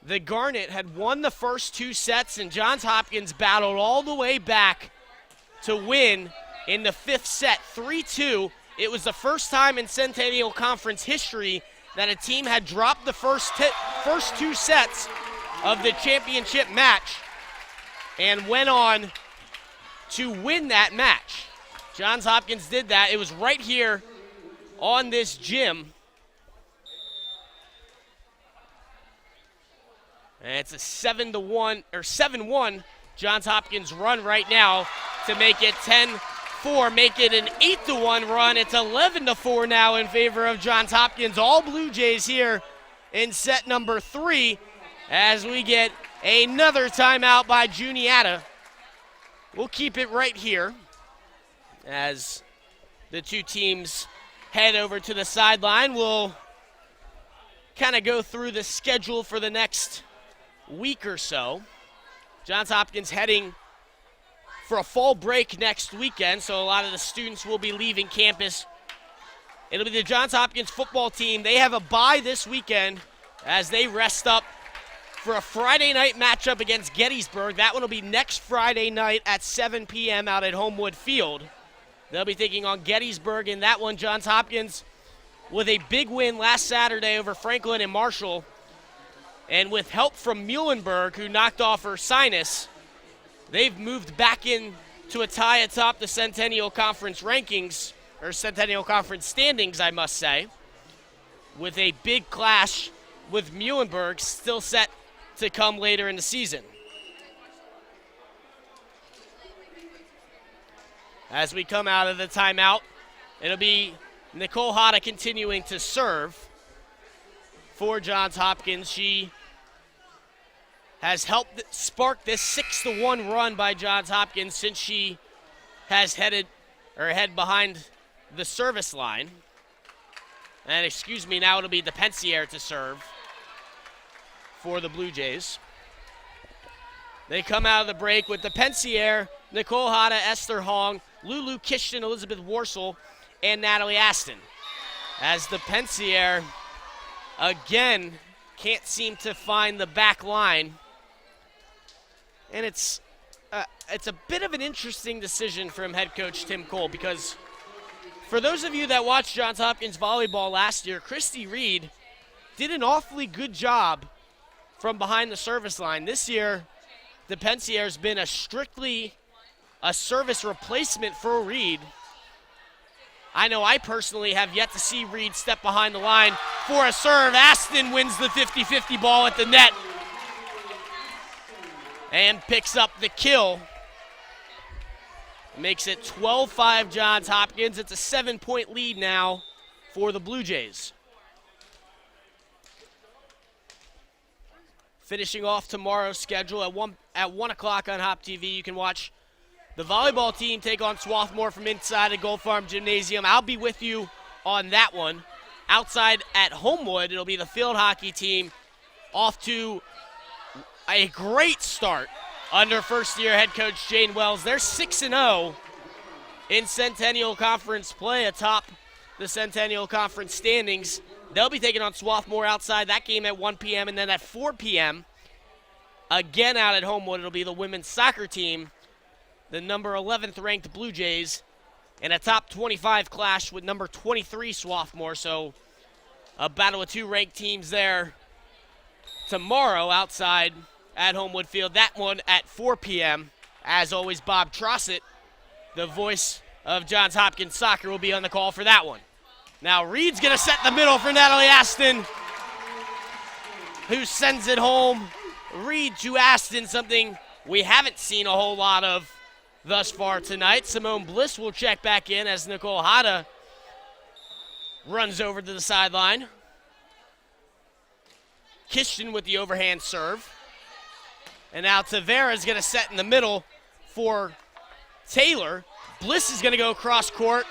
The Garnet had won the first 2 sets, and Johns Hopkins battled all the way back to win in the 5th set, 3-2. It was the first time in Centennial Conference history that a team had dropped the first 2 sets of the championship match and went on to win that match. Johns Hopkins did that. It was right here on this gym. And it's a 7-1 Johns Hopkins run right now to make it 10-4, make it an 8-1 run. It's 11-4 now in favor of Johns Hopkins. All Blue Jays here in set number 3 as we get another timeout by Juniata. We'll keep it right here as the 2 teams head over to the sideline. We'll kind of go through the schedule for the next week or so. Johns Hopkins heading for a fall break next weekend, so a lot of the students will be leaving campus. It'll be the Johns Hopkins football team. They have a bye this weekend as they rest up for a Friday night matchup against Gettysburg. That one will be next Friday night at 7 p.m. out at Homewood Field. They'll be taking on Gettysburg in that one. Johns Hopkins with a big win last Saturday over Franklin and Marshall. And with help from Muhlenberg, who knocked off her sinus, they've moved back in to a tie atop the Centennial Conference rankings, or Centennial Conference standings, I must say, with a big clash with Muhlenberg still set to come later in the season. As we come out of the timeout, it'll be Nicole Hata continuing to serve for Johns Hopkins. She has helped spark this 6-1 run by Johns Hopkins since she has head behind the service line. And excuse me, now it'll be the Pensier to serve for the Blue Jays. They come out of the break with the Pensier, Nicole Hata, Esther Hong, Lulu Kishton, Elizabeth Warsaw, and Natalie Aston. As the Pensier, again, can't seem to find the back line. And it's a bit of an interesting decision from head coach Tim Cole, because for those of you that watched Johns Hopkins volleyball last year, Christy Reed did an awfully good job from behind the service line. This year, the Pensier's been a strictly a service replacement for Reed. I know I personally have yet to see Reed step behind the line for a serve. Aston wins the 50-50 ball at the net and picks up the kill. Makes it 12-5 Johns Hopkins. It's a 7-point lead now for the Blue Jays. Finishing off tomorrow's schedule at 1 o'clock on HopTV, you can watch the volleyball team take on Swarthmore from inside the Gold Farm Gymnasium. I'll be with you on that one. Outside at Homewood, it'll be the field hockey team off to a great start under first-year head coach Jane Wells. They're 6-0 in Centennial Conference play atop the Centennial Conference standings. They'll be taking on Swarthmore outside that game at 1 p.m. And then at 4 p.m., again out at Homewood, it'll be the women's soccer team, the number 11th ranked Blue Jays, in a top 25 clash with number 23 Swarthmore. So a battle of two ranked teams there tomorrow outside at Homewood Field. That one at 4 p.m. As always, Bob Trossett, the voice of Johns Hopkins Soccer, will be on the call for that one. Now Reed's going to set the middle for Natalie Aston, who sends it home. Reed to Aston, something we haven't seen a whole lot of thus far tonight. Simone Bliss will check back in as Nicole Hada runs over to the sideline. Kishton with the overhand serve. And now Tavera's going to set in the middle for Taylor. Bliss is going to go cross court.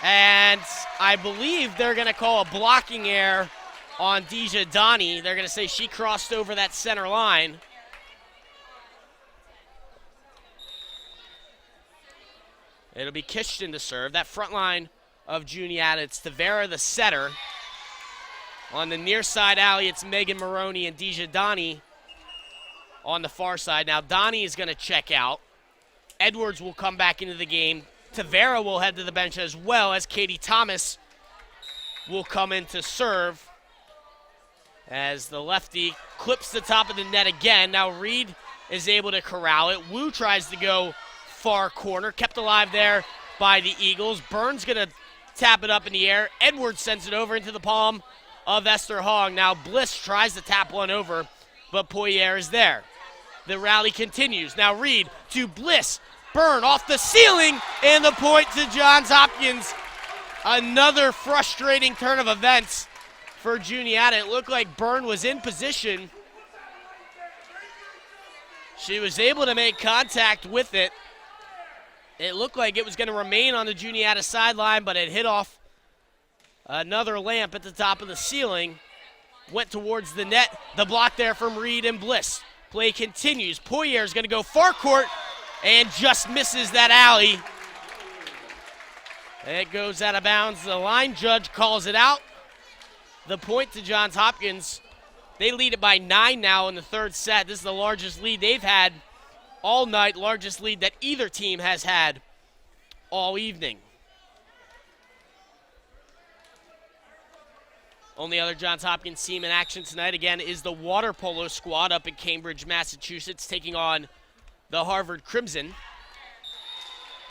And I believe they're going to call a blocking error on Deja Donnie. They're going to say she crossed over that center line. It'll be Kishton to serve. That front line of Juniata, it's Tavera the setter. On the near side alley, it's Megan Maroney and Deja Donnie on the far side. Now Donnie is going to check out. Edwards will come back into the game. Tavera will head to the bench as well as Katie Thomas will come in to serve as the lefty clips the top of the net again. Now Reed is able to corral it. Wu tries to go far corner, kept alive there by the Eagles. Burns going to tap it up in the air. Edwards sends it over into the palm of Esther Hogg. Now Bliss tries to tap one over, but Poirier is there. The rally continues. Now Reed to Bliss. Byrne off the ceiling, and the point to Johns Hopkins. Another frustrating turn of events for Juniata. It looked like Byrne was in position. She was able to make contact with it. It looked like it was going to remain on the Juniata sideline, but it hit off another lamp at the top of the ceiling. Went towards the net. The block there from Reed and Bliss. Play continues. Poirier is going to go far court and just misses that alley. It goes out of bounds. The line judge calls it out. The point to Johns Hopkins. They lead it by 9 now in the third set. This is the largest lead they've had all night, largest lead that either team has had all evening. Only other Johns Hopkins team in action tonight, again, is the water polo squad up in Cambridge, Massachusetts, taking on the Harvard Crimson.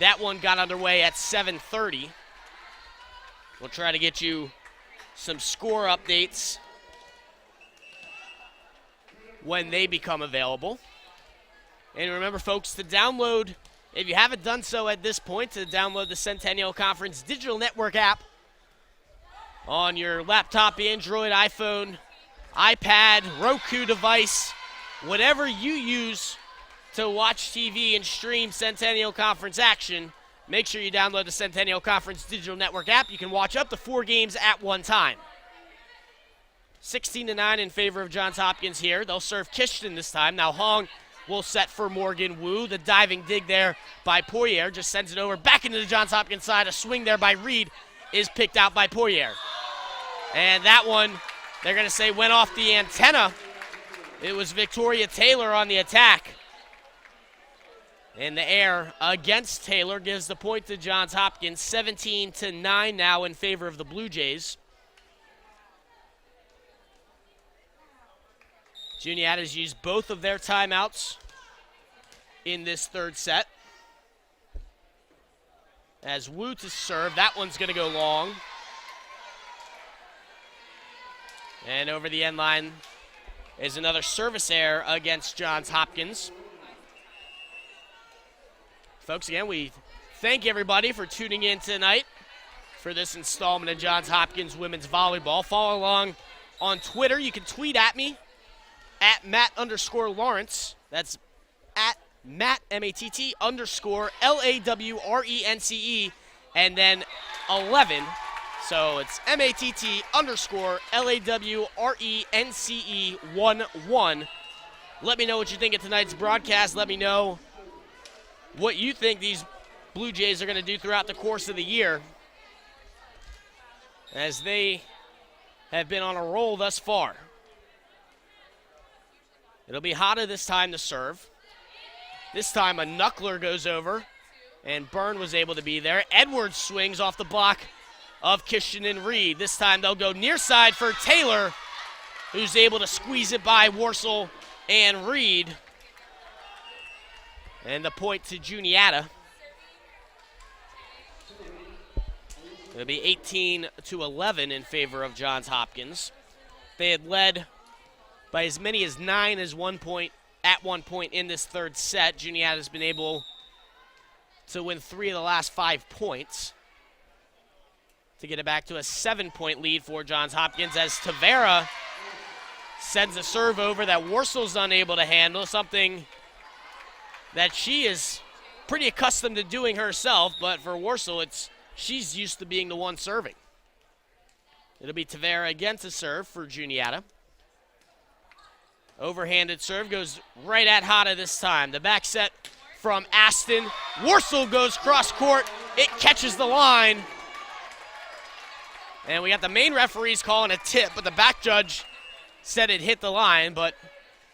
That one got underway at 7:30. We'll try to get you some score updates when they become available. And remember, folks, to download, if you haven't done so at this point, to download the Centennial Conference Digital Network app on your laptop, Android, iPhone, iPad, Roku device, whatever you use to watch TV and stream Centennial Conference action. Make sure you download the Centennial Conference Digital Network app. You can watch up to 4 games at one time. 16-9 in favor of Johns Hopkins here. They'll serve Kishton this time. Now Hong will set for Morgan Wu. The diving dig there by Poirier just sends it over back into the Johns Hopkins side. A swing there by Reed is picked out by Poirier. And that one, they're going to say, went off the antenna. It was Victoria Taylor on the attack. And the air against Taylor gives the point to Johns Hopkins. 17-9 now in favor of the Blue Jays. Juniata's used both of their timeouts in this third set. As Wu to serve. That one's going to go long. And over the end line is another service error against Johns Hopkins. Folks, again, we thank everybody for tuning in tonight for this installment of Johns Hopkins Women's Volleyball. Follow along on Twitter. You can tweet at me at Matt_Lawrence. That's at Matt, M-A-T-T, _LAWRENCE, and then 11. So it's MATT_LAWRENCE 11. Let me know what you think of tonight's broadcast. Let me know what you think these Blue Jays are going to do throughout the course of the year, as they have been on a roll thus far. It'll be Hata this time to serve. This time a knuckler goes over, and Byrne was able to be there. Edwards swings off the block of Christian and Reed. This time they'll go near side for Taylor, who's able to squeeze it by Warsaw and Reed. And the point to Juniata. It'll be 18-11 in favor of Johns Hopkins. They had led by as many as 9 at one point in this third set. Juniata's been able to win 3 of the last 5 points to get it back to a 7-point lead for Johns Hopkins, as Tavera sends a serve over that Warsaw's unable to handle, something that she is pretty accustomed to doing herself, but for Warsaw, she's used to being the one serving. It'll be Tavera again to serve for Juniata. Overhanded serve goes right at Hata this time. The back set from Aston. Warsaw goes cross court. It catches the line. And we got the main referees calling a tip, but the back judge said it hit the line. But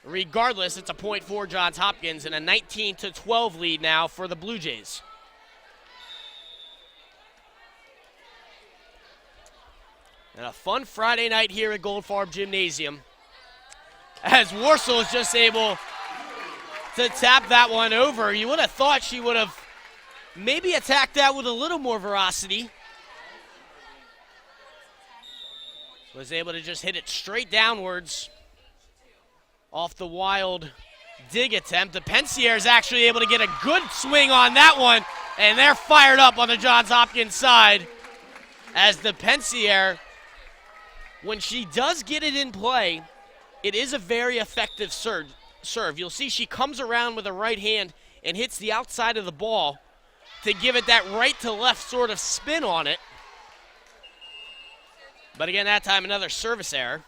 regardless, it's a point for Johns Hopkins and a 19-12 lead now for the Blue Jays. And a fun Friday night here at Goldfarb Gymnasium, as Warsaw is just able to tap that one over. You would have thought she would have maybe attacked that with a little more veracity. Was able to just hit it straight downwards off the wild dig attempt. The Pensier is actually able to get a good swing on that one, and they're fired up on the Johns Hopkins side, as the Pensier, when she does get it in play, it is a very effective serve. You'll see she comes around with her right hand and hits the outside of the ball to give it that right to left sort of spin on it. But again, that time another service error.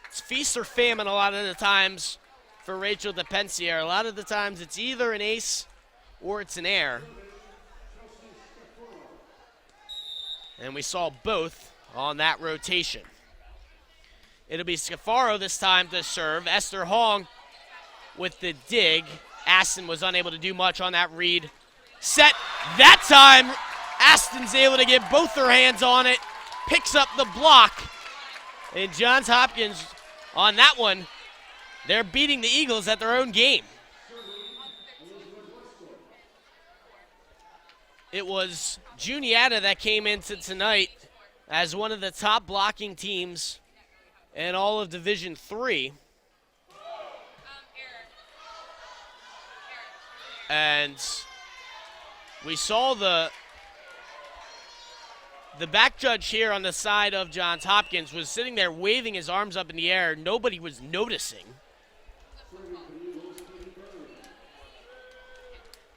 It's feast or famine a lot of the times for Rachel DePensier. A lot of the times it's either an ace or it's an error. And we saw both on that rotation. It'll be Scafaro this time to serve. Esther Hong with the dig. Aston was unable to do much on that read. Set that time. Aston's able to get both her hands on it. Picks up the block. And Johns Hopkins on that one, they're beating the Eagles at their own game. It was Juniata that came into tonight as one of the top blocking teams in all of Division III. And we saw the back judge here on the side of Johns Hopkins was sitting there waving his arms up in the air. Nobody was noticing.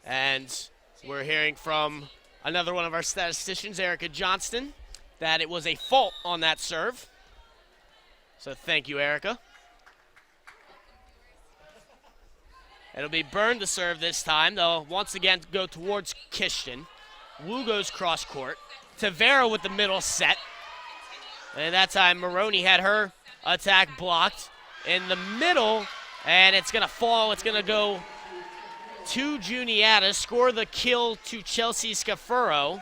And we're hearing from another one of our statisticians, Erica Johnston, that it was a fault on that serve. So thank you, Erica. It'll be Byrne to serve this time. They'll once again go towards Kishton. Wu goes cross court. Tavera with the middle set. And that time Maroney had her attack blocked in the middle. And it's going to fall. It's going to go to Juniata. Score the kill to Chelsea Scafaro.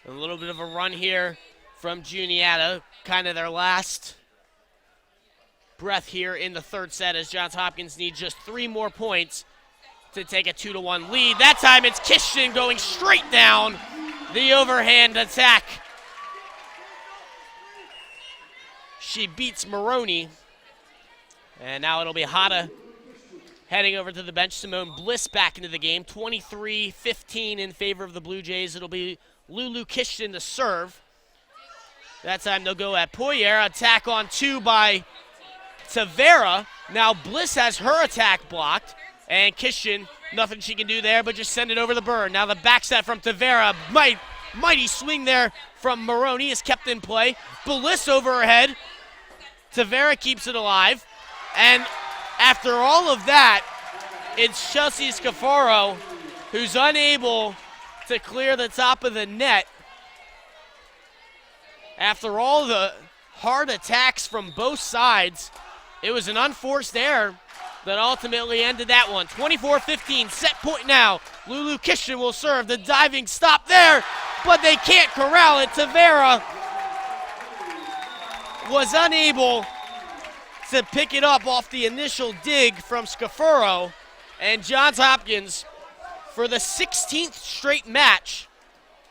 A little bit of a run here from Juniata. Kind of their last breath here in the third set, as Johns Hopkins needs just 3 more points to take a 2-1 lead. That time it's Kishton going straight down the overhand attack. She beats Maroney. And now it'll be Hada heading over to the bench. Simone Bliss back into the game. 23-15 in favor of the Blue Jays. It'll be Lulu Kishton to serve. That time they'll go at Poyer. Attack on 2 by Tavera. Now Bliss has her attack blocked. And Kishton, nothing she can do there but just send it over the burn. Now the back set from Tavera. Mighty swing there from Maroney is kept in play. Bliss over her head. Tavera keeps it alive. And after all of that, it's Chelsea Scafaro who's unable to clear the top of the net. After all the hard attacks from both sides, it was an unforced error that ultimately ended that one. 24-15, set point now. Lulu Kishton will serve. The diving stop there, but they can't corral it. Tavera was unable to pick it up off the initial dig from Scafaro. And Johns Hopkins, for the 16th straight match,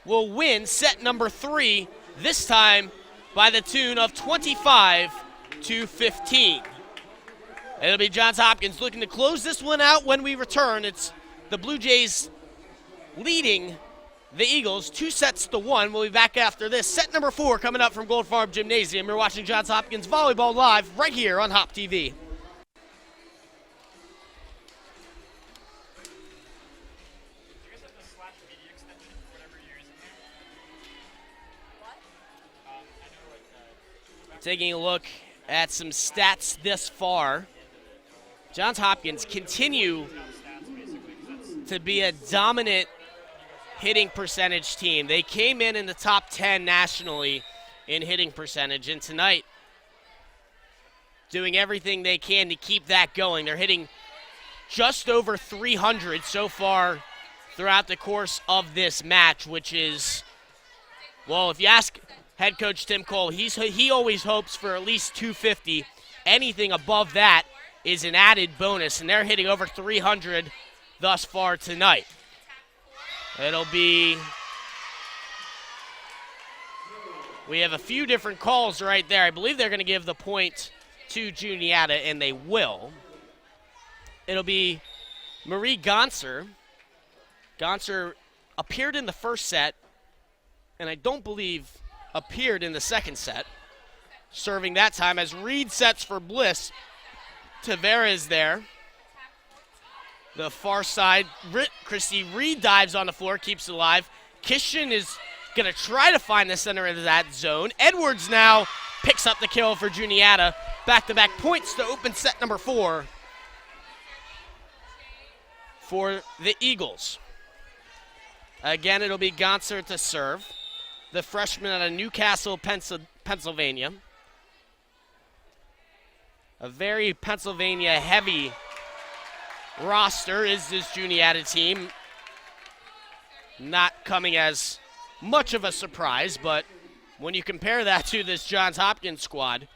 will win set number 3, this time by the tune of 25-15. It'll be Johns Hopkins looking to close this one out when we return. It's the Blue Jays leading the Eagles 2-1. We'll be back after this. Set number 4 coming up from Gold Farm Gymnasium. You're watching Johns Hopkins Volleyball live right here on HopTV. Taking a look at some stats this far, Johns Hopkins continue to be a dominant hitting percentage team. They came in the top 10 nationally in hitting percentage, and tonight doing everything they can to keep that going. They're hitting just over 300 so far throughout the course of this match, which is, well, if you ask head coach Tim Cole, he always hopes for at least 250. Anything above that is an added bonus, and they're hitting over 300 thus far tonight. It'll be, we have a few different calls right there. I believe they're going to give the point to Juniata, and they will. It'll be Marie Gonser. Gonser appeared in the first set, and I don't believe appeared in the second set. Serving that time as Reed sets for Bliss. Tavera is there. The far side, Christy Reed dives on the floor, keeps it alive. Kishton is going to try to find the center of that zone. Edwards now picks up the kill for Juniata. Back-to-back points to open set number 4 for the Eagles. Again, it'll be Gonser to serve. The freshman out of Newcastle, Pennsylvania. A very Pennsylvania-heavy roster is this Juniata team. Not coming as much of a surprise, but when you compare that to this Johns Hopkins squad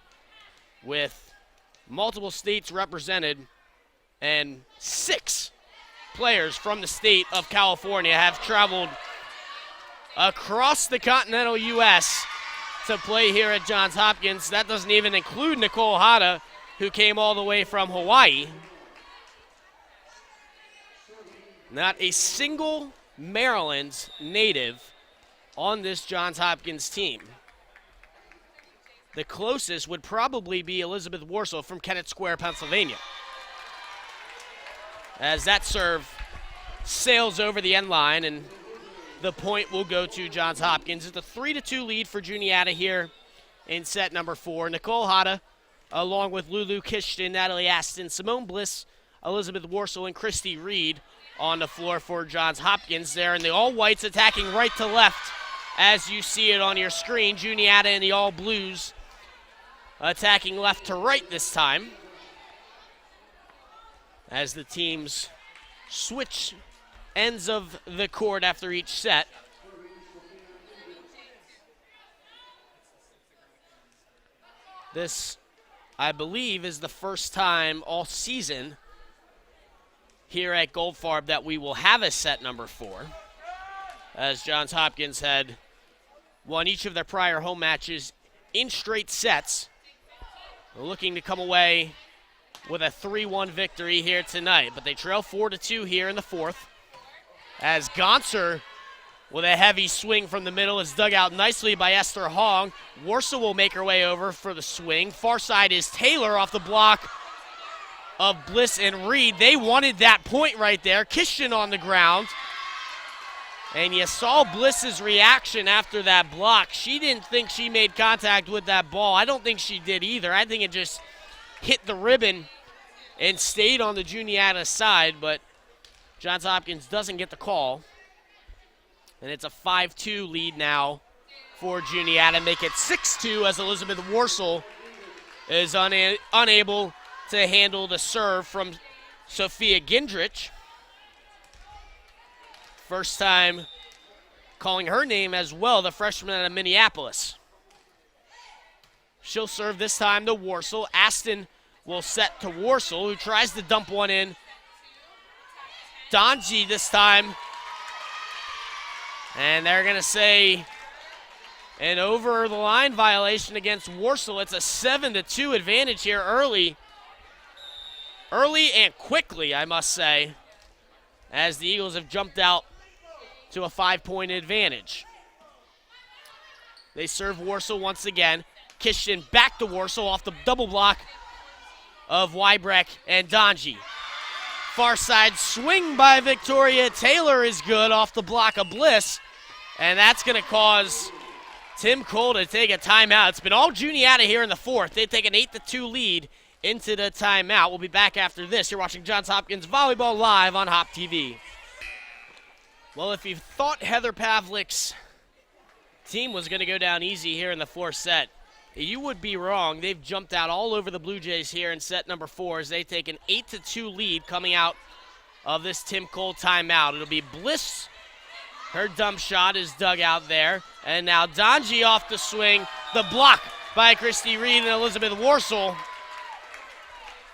with multiple states represented and 6 players from the state of California have traveled across the continental U.S. to play here at Johns Hopkins. That doesn't even include Nicole Hada, who came all the way from Hawaii. Not a single Maryland native on this Johns Hopkins team. The closest would probably be Elizabeth Warsaw from Kennett Square, Pennsylvania. As that serve sails over the end line, and the point will go to Johns Hopkins. It's a 3-2 lead for Juniata here in set number 4. Nicole Hada, along with Lulu Kishton, Natalie Aston, Simone Bliss, Elizabeth Warsaw, and Christy Reed on the floor for Johns Hopkins there. And the all-whites attacking right to left as you see it on your screen. Juniata and the all-blues attacking left to right this time as the teams switch ends of the court after each set. This, I believe, is the first time all season here at Goldfarb that we will have a set number 4, as Johns Hopkins had won each of their prior home matches in straight sets. They're looking to come away with a 3-1 victory here tonight, but they trail 4-2 here in the 4th, as Gonser with a heavy swing from the middle is dug out nicely by Esther Hong. Warsaw will make her way over for the swing. Far side is Taylor off the block of Bliss and Reed. They wanted that point right there. Kishton on the ground. And you saw Bliss's reaction after that block. She didn't think she made contact with that ball. I don't think she did either. I think it just hit the ribbon and stayed on the Juniata side, but Johns Hopkins doesn't get the call. And it's a 5-2 lead now for Juniata. Make it 6-2 as Elizabeth Warsaw is unable to handle the serve from Sophia Gindrich. First time calling her name as well, the freshman out of Minneapolis. She'll serve this time to Warsaw. Aston will set to Warsaw, who tries to dump one in. Donji this time. And they're going to say an over-the-line violation against Warsaw. It's a 7-2 advantage here early. Early and quickly, I must say, as the Eagles have jumped out to a 5-point advantage. They serve Warsaw once again. Kishton back to Warsaw off the double block of Wybreck and Donji. Far side swing by Victoria Taylor is good off the block of Bliss, and that's going to cause Tim Cole to take a timeout. It's been all Juniata here in the 4th. They take an 8-2 lead into the timeout. We'll be back after this. You're watching Johns Hopkins Volleyball live on HopTV. Well, if you thought Heather Pavlik's team was going to go down easy here in the 4th set, you would be wrong. They've jumped out all over the Blue Jays here in set number 4 as they take an 8-2 lead coming out of this Tim Cole timeout. It'll be Bliss. Her dump shot is dug out there. And now Donji off the swing. The block by Christy Reed and Elizabeth Warsaw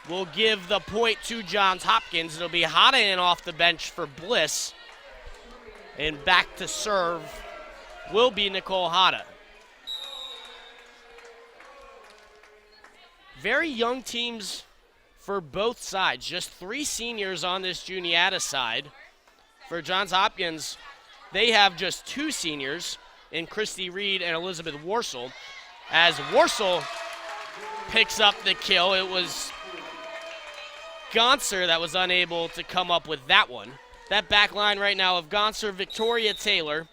will give the point to Johns Hopkins. It'll be Hada in off the bench for Bliss. And back to serve will be Nicole Hada. Very young teams for both sides. Just 3 seniors on this Juniata side. For Johns Hopkins, they have just 2 seniors in Christy Reed and Elizabeth Warsaw. As Warsaw picks up the kill, it was Gonser that was unable to come up with that one. That back line right now of Gonser, Victoria Taylor.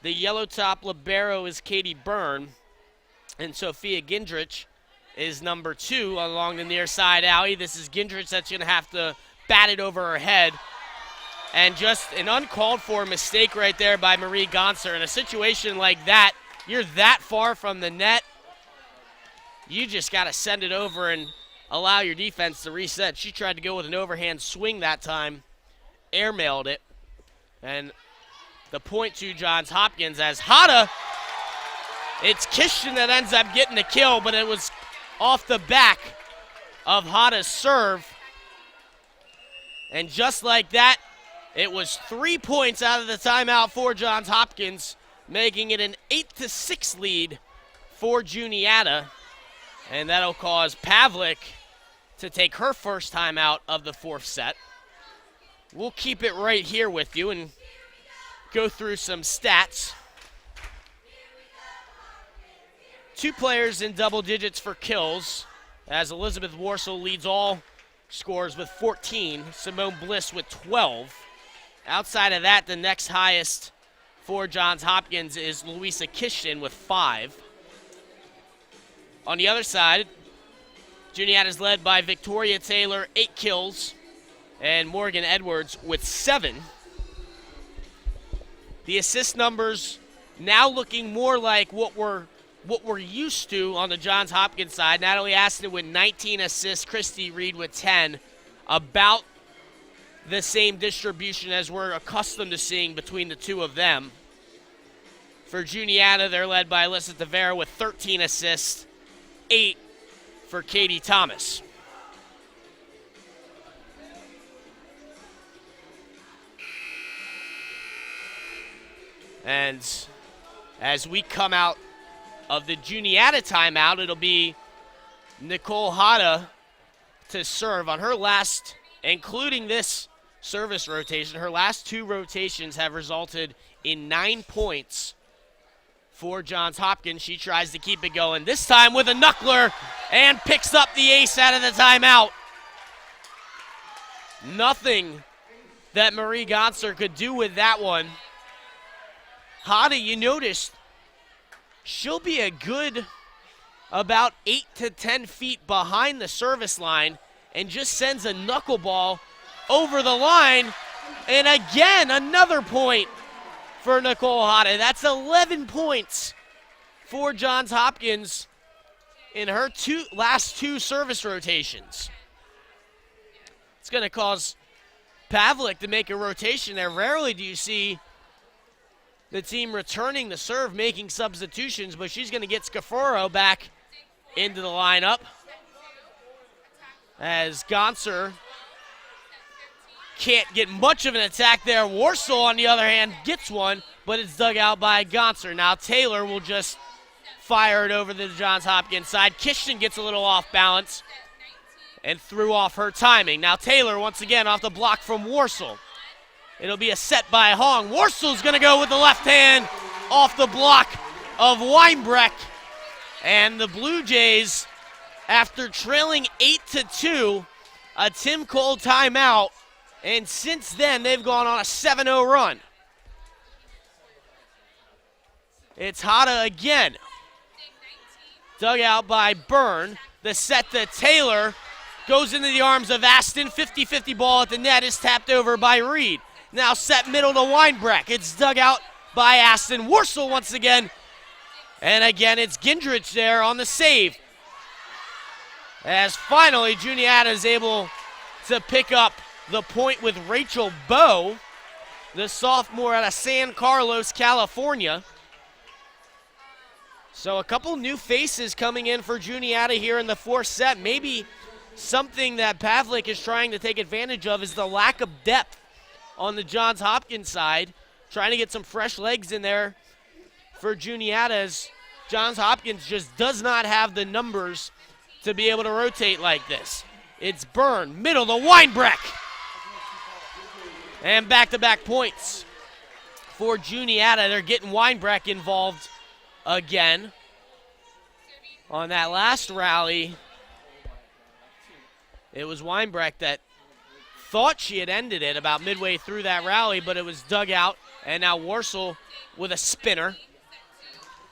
The yellow top libero is Katie Byrne. And Sophia Gindrich is number 2 along the near side alley. This is Gindrich that's going to have to bat it over her head. And just an uncalled for mistake right there by Marie Gonser. In a situation like that, you're that far from the net, you just got to send it over and allow your defense to reset. She tried to go with an overhand swing that time, airmailed it. And the point to Johns Hopkins as Hada, it's Kishton that ends up getting the kill, but it was off the back of Hada's serve. And just like that, it was 3 points out of the timeout for Johns Hopkins, making it an 8-6 lead for Juniata. And that'll cause Pavlik to take her first timeout of the 4th set. We'll keep it right here with you and go through some stats. 2 players in double digits for kills, as Elizabeth Warsaw leads all scores with 14, Simone Bliss with 12. Outside of that, the next highest for Johns Hopkins is Louisa Kishton with 5. On the other side, Juniata is led by Victoria Taylor, 8 kills, and Morgan Edwards with 7. The assist numbers now looking more like what we're used to on the Johns Hopkins side. Natalie Aston with 19 assists, Christy Reed with 10. About the same distribution as we're accustomed to seeing between the two of them. For Juniata, they're led by Alyssa Tavera with 13 assists, 8 for Katie Thomas. And as we come out of the Juniata timeout, it'll be Nicole Hada to serve on her last, including this service rotation. Her last 2 rotations have resulted in 9 points for Johns Hopkins. She tries to keep it going, this time with a knuckler, and picks up the ace out of the timeout. Nothing that Marie Gonser could do with that one. Hada, you noticed, she'll be a good about 8 to 10 feet behind the service line and just sends a knuckleball over the line. And again, another point for Nicole Hada. That's 11 points for Johns Hopkins in her last 2 service rotations. It's going to cause Pavlik to make a rotation there. Rarely do you see the team returning the serve, making substitutions, but she's going to get Scaforo back into the lineup as Gonser can't get much of an attack there. Warsaw, on the other hand, gets one, but it's dug out by Gonser. Now Taylor will just fire it over the Johns Hopkins side. Kishton gets a little off balance and threw off her timing. Now Taylor, once again, off the block from Warsaw. It'll be a set by Hong. Warsaw's going to go with the left hand off the block of Weinbrecht. And the Blue Jays, after trailing 8-2, a Tim Cole timeout, and since then they've gone on a 7-0 run. It's Hada again. Dug out by Byrne. The set to Taylor goes into the arms of Aston. 50-50 ball at the net is tapped over by Reed. Now set middle to Weinbrecht. It's dug out by Aston. Warsaw once again. And again, it's Gindrich there on the save. As finally, Juniata is able to pick up the point with Rachel Bowe, the sophomore out of San Carlos, California. So a couple new faces coming in for Juniata here in the 4th set. Maybe something that Pavlik is trying to take advantage of is the lack of depth on the Johns Hopkins side. Trying to get some fresh legs in there for Juniata, as Johns Hopkins just does not have the numbers to be able to rotate like this. It's Byrne, middle to Weinbrecht. And back-to-back points for Juniata. They're getting Weinbrecht involved again. On that last rally, it was Weinbrecht that thought she had ended it about midway through that rally, but it was dug out. And now Warsaw with a spinner.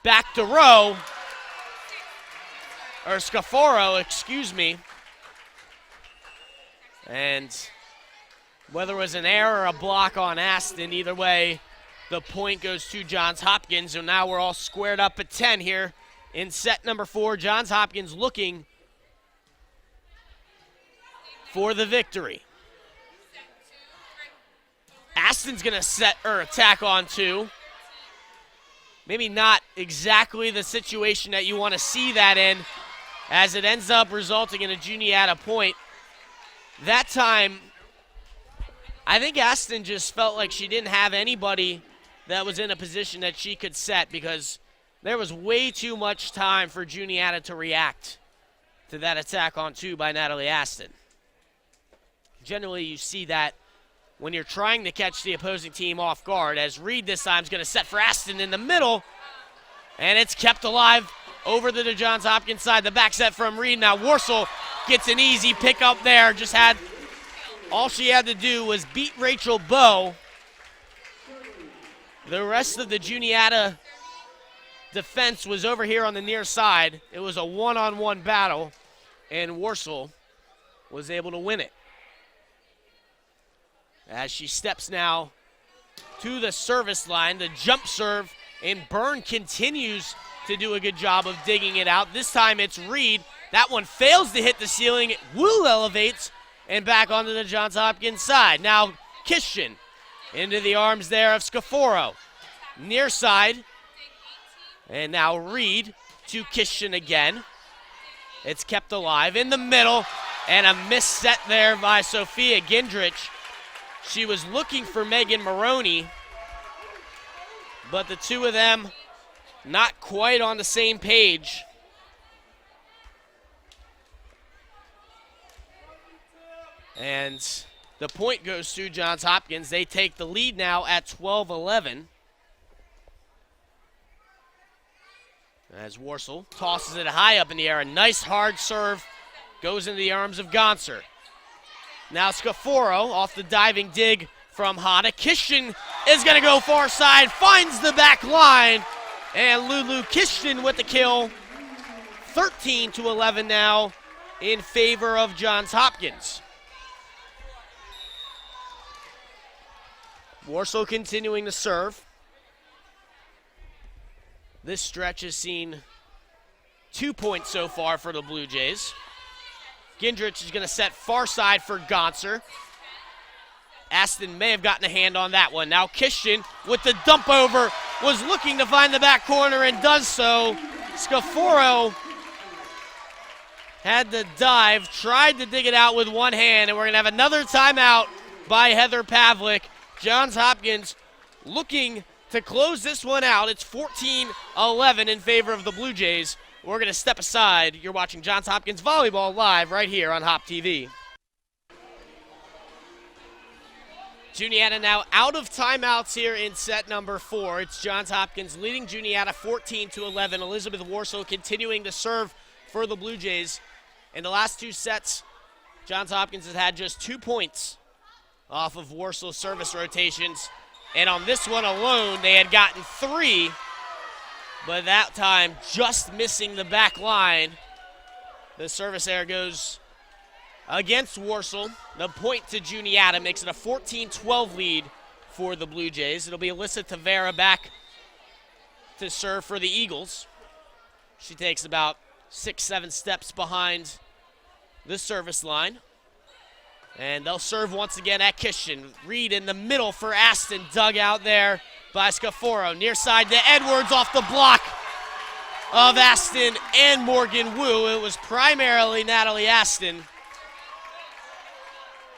Back to Rowe, or Scaforo, excuse me. And whether it was an error or a block on Aston, either way, the point goes to Johns Hopkins. And now we're all squared up at 10 here in set number 4. Johns Hopkins looking for the victory. Aston's going to set or attack on 2. Maybe not exactly the situation that you want to see that in, as it ends up resulting in a Juniata point. That time, I think Aston just felt like she didn't have anybody that was in a position that she could set, because there was way too much time for Juniata to react to that attack on 2 by Natalie Aston. Generally, you see that when you're trying to catch the opposing team off guard, as Reed this time is going to set for Aston in the middle, and it's kept alive over to the Johns Hopkins side. The back set from Reed. Now Warsaw gets an easy pickup there. Just had, all she had to do was beat Rachel Bowe. The rest of the Juniata defense was over here on the near side. It was a one-on-one battle, and Warsaw was able to win it. As she steps now to the service line, the jump serve, and Byrne continues to do a good job of digging it out. This time it's Reed. That one fails to hit the ceiling. Wu elevates and back onto the Johns Hopkins side. Now Kishton into the arms there of Scaforo. Near side. And now Reed to Kishton again. It's kept alive in the middle, and a missed set there by Sophia Gindrich. She was looking for Megan Maroney, but the two of them not quite on the same page. And the point goes to Johns Hopkins. They take the lead now at 12-11. As Warsaw tosses it high up in the air. A nice hard serve goes into the arms of Gonser. Now Scaforo off the diving dig from Hada. Kishton is going to go far side, finds the back line, and Lulu Kishton with the kill. 13-11 now in favor of Johns Hopkins. Warsaw continuing to serve. This stretch has seen 2 points so far for the Blue Jays. Gindrich is going to set far side for Gonser. Aston may have gotten a hand on that one. Now Kishton with the dump over was looking to find the back corner and does so. Scaforo had the dive, tried to dig it out with one hand, and we're going to have another timeout by Heather Pavlik. Johns Hopkins looking to close this one out. It's 14-11 in favor of the Blue Jays. We're going to step aside. You're watching Johns Hopkins Volleyball live right here on HopTV. Juniata now out of timeouts here in set number 4. It's Johns Hopkins leading Juniata 14-11. Elizabeth Warsaw continuing to serve for the Blue Jays. In the last 2 sets, Johns Hopkins has had just 2 points off of Warsaw's service rotations. And on this one alone, they had gotten 3, but that time just missing the back line. The service error goes against Warsaw. The point to Juniata makes it a 14-12 lead for the Blue Jays. It'll be Alyssa Tavera back to serve for the Eagles. She takes about 6-7 steps behind the service line. And they'll serve once again at Kishton. Reed in the middle for Aston, dug out there by Scaforo. Near side to Edwards off the block of Aston and Morgan Wu. It was primarily Natalie Aston.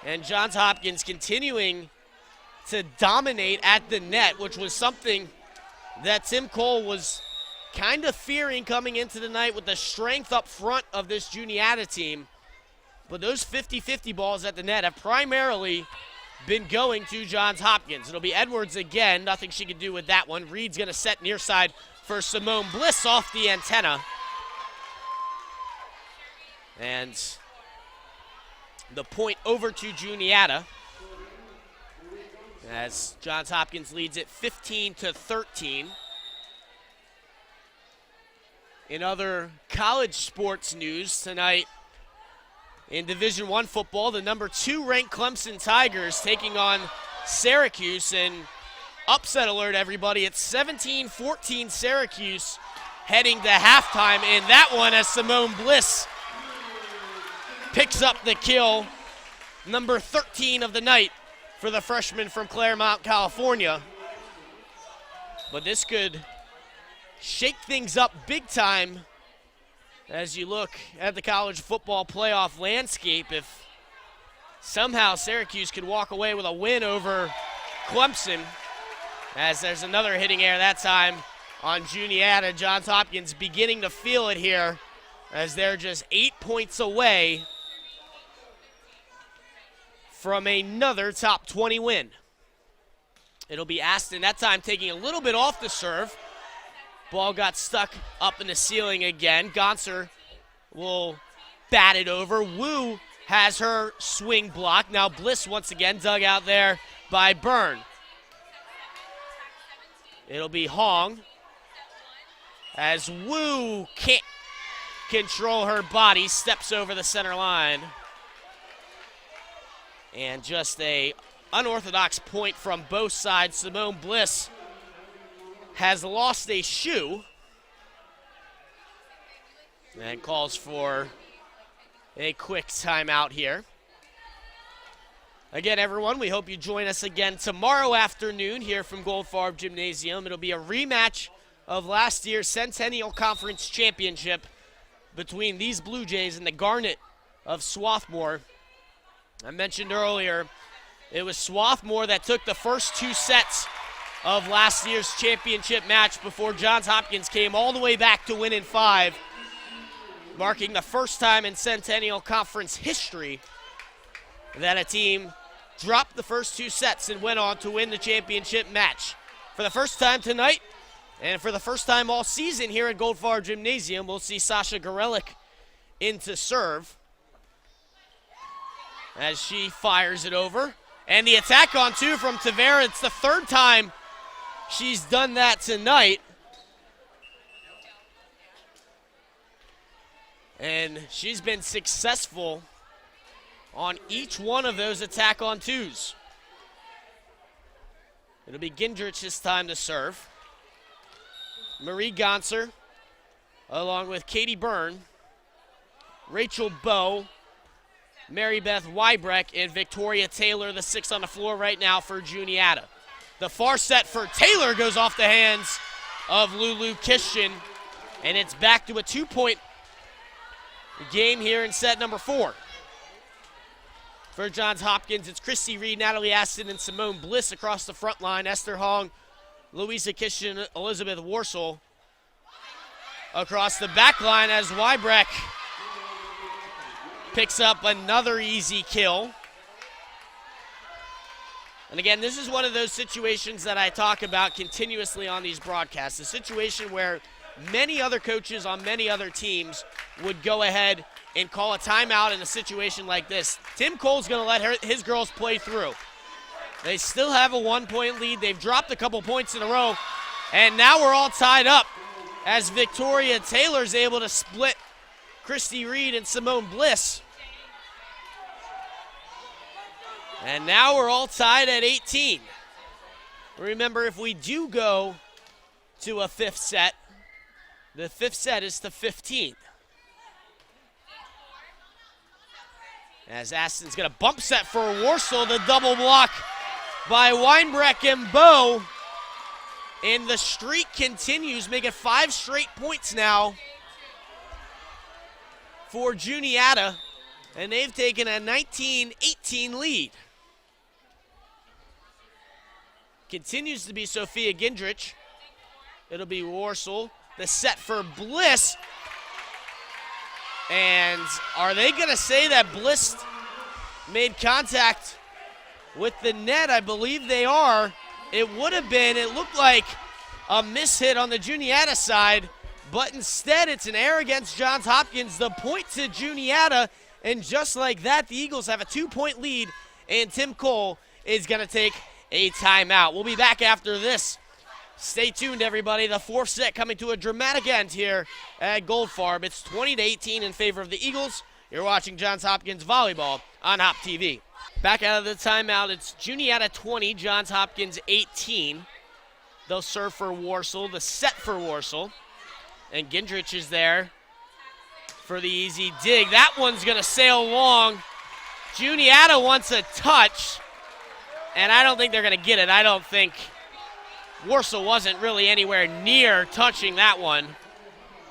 And Johns Hopkins continuing to dominate at the net, which was something that Tim Cole was kind of fearing coming into the night with the strength up front of this Juniata team. But those 50-50 balls at the net have primarily been going to Johns Hopkins. It'll be Edwards again. Nothing she can do with that one. Reed's going to set near side for Simone Bliss off the antenna. And the point over to Juniata as Johns Hopkins leads it 15-13. In other college sports news tonight, in Division I football, the number 2 ranked Clemson Tigers taking on Syracuse. And upset alert, everybody. It's 17-14 Syracuse heading to halftime. And that one as Simone Bliss picks up the kill. Number 13 of the night for the freshman from Claremont, California. But this could shake things up big time as you look at the college football playoff landscape. If somehow Syracuse could walk away with a win over Clemson, as there's another hitting error that time on Juniata. Johns Hopkins beginning to feel it here as they're just 8 points away from another top 20 win. It'll be Aston that time taking a little bit off the serve. Ball got stuck up in the ceiling again. Gonser will bat it over. Wu has her swing block. Now Bliss once again dug out there by Byrne. It'll be Hong as Wu can't control her body, steps over the center line. And just a unorthodox point from both sides. Simone Bliss has lost a shoe and calls for a quick timeout here. Again, everyone, we hope you join us again tomorrow afternoon here from Goldfarb Gymnasium. It'll be a rematch of last year's Centennial Conference Championship between these Blue Jays and the Garnet of Swarthmore. I mentioned earlier, it was Swarthmore that took the first 2 sets of last year's championship match before Johns Hopkins came all the way back to win in 5, marking the first time in Centennial Conference history that a team dropped the first 2 sets and went on to win the championship match. For the first time tonight, and for the first time all season here at Goldfarb Gymnasium, we'll see Sasha Gorelik in to serve as she fires it over. And the attack on 2 from Tavera. It's the 3rd time she's done that tonight. And she's been successful on each one of those attack on 2s. It'll be Gendrich this time to serve. Marie Gonser, along with Katie Byrne, Rachel Bowe, Mary Beth Wybreck, and Victoria Taylor, the 6th on the floor right now for Juniata. The far set for Taylor goes off the hands of Lulu Kishkin, and it's back to a 2-point game here in set number 4. For Johns Hopkins, it's Christy Reed, Natalie Aston, and Simone Bliss across the front line. Esther Hong, Louisa Kishkin, Elizabeth Warsaw across the back line as Wybreck picks up another easy kill. And again, this is one of those situations that I talk about continuously on these broadcasts, a situation where many other coaches on many other teams would go ahead and call a timeout in a situation like this. Tim Cole's going to let his girls play through. They still have a 1-point lead. They've dropped a couple points in a row, and now we're all tied up as Victoria Taylor's able to split Christy Reed and Simone Bliss. And now we're all tied at 18. Remember, if we do go to a 5th set, the 5th set is to 15. As Aston's going to bump set for Warsaw, the double block by Weinbreck and Bowe. And the streak continues, making 5 straight points now for Juniata. And they've taken a 19-18 lead. Continues to be Sophia Gendrich. It'll be Warsaw. The set for Bliss. And are they going to say that Bliss made contact with the net? I believe they are. It would have been, it looked like a mishit on the Juniata side, but instead it's an error against Johns Hopkins. The point to Juniata, and just like that, the Eagles have a 2-point lead, and Tim Cole is going to take a timeout. We'll be back after this. Stay tuned, everybody. The 4th set coming to a dramatic end here at Goldfarb. It's 20-18 in favor of the Eagles. You're watching Johns Hopkins Volleyball on HopTV. Back out of the timeout, it's Juniata 20, Johns Hopkins 18. They'll serve for Warsaw, the set for Warsaw. And Gendrich is there for the easy dig. That one's going to sail long. Juniata wants a touch, and I don't think they're going to get it. I don't think Warsaw wasn't really anywhere near touching that one.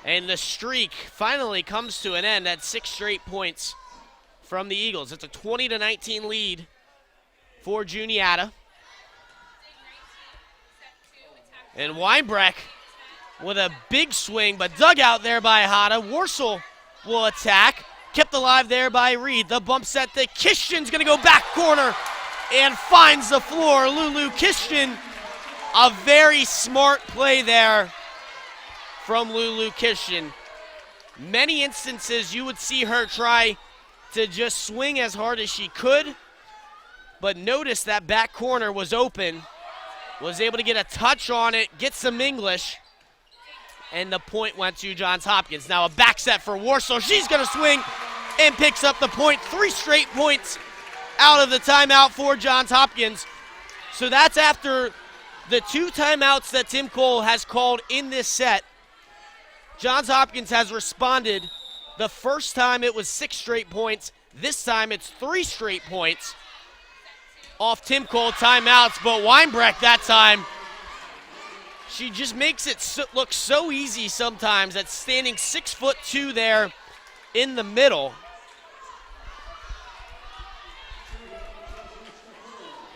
And the streak finally comes to an end at 6 straight points from the Eagles. It's a 20-19 lead for Juniata. And Weinbreck with a big swing, but dug out there by Hada. Warsaw will attack. Kept alive there by Reed. The bump set to Kishkin's going to go back corner and finds the floor. Lulu Kishkin, a very smart play there from Lulu Kishkin. Many instances you would see her try to just swing as hard as she could, but notice that back corner was open, was able to get a touch on it, get some English, and the point went to Johns Hopkins. Now a back set for Warsaw. She's going to swing and picks up the point. 3 straight points out of the timeout for Johns Hopkins. So that's after the 2 timeouts that Tim Cole has called in this set. Johns Hopkins has responded. The first time it was 6 straight points. This time it's 3 straight points off Tim Cole timeouts. But Weinbreck that time, she just makes it look so easy sometimes. That's standing 6'2" there in the middle.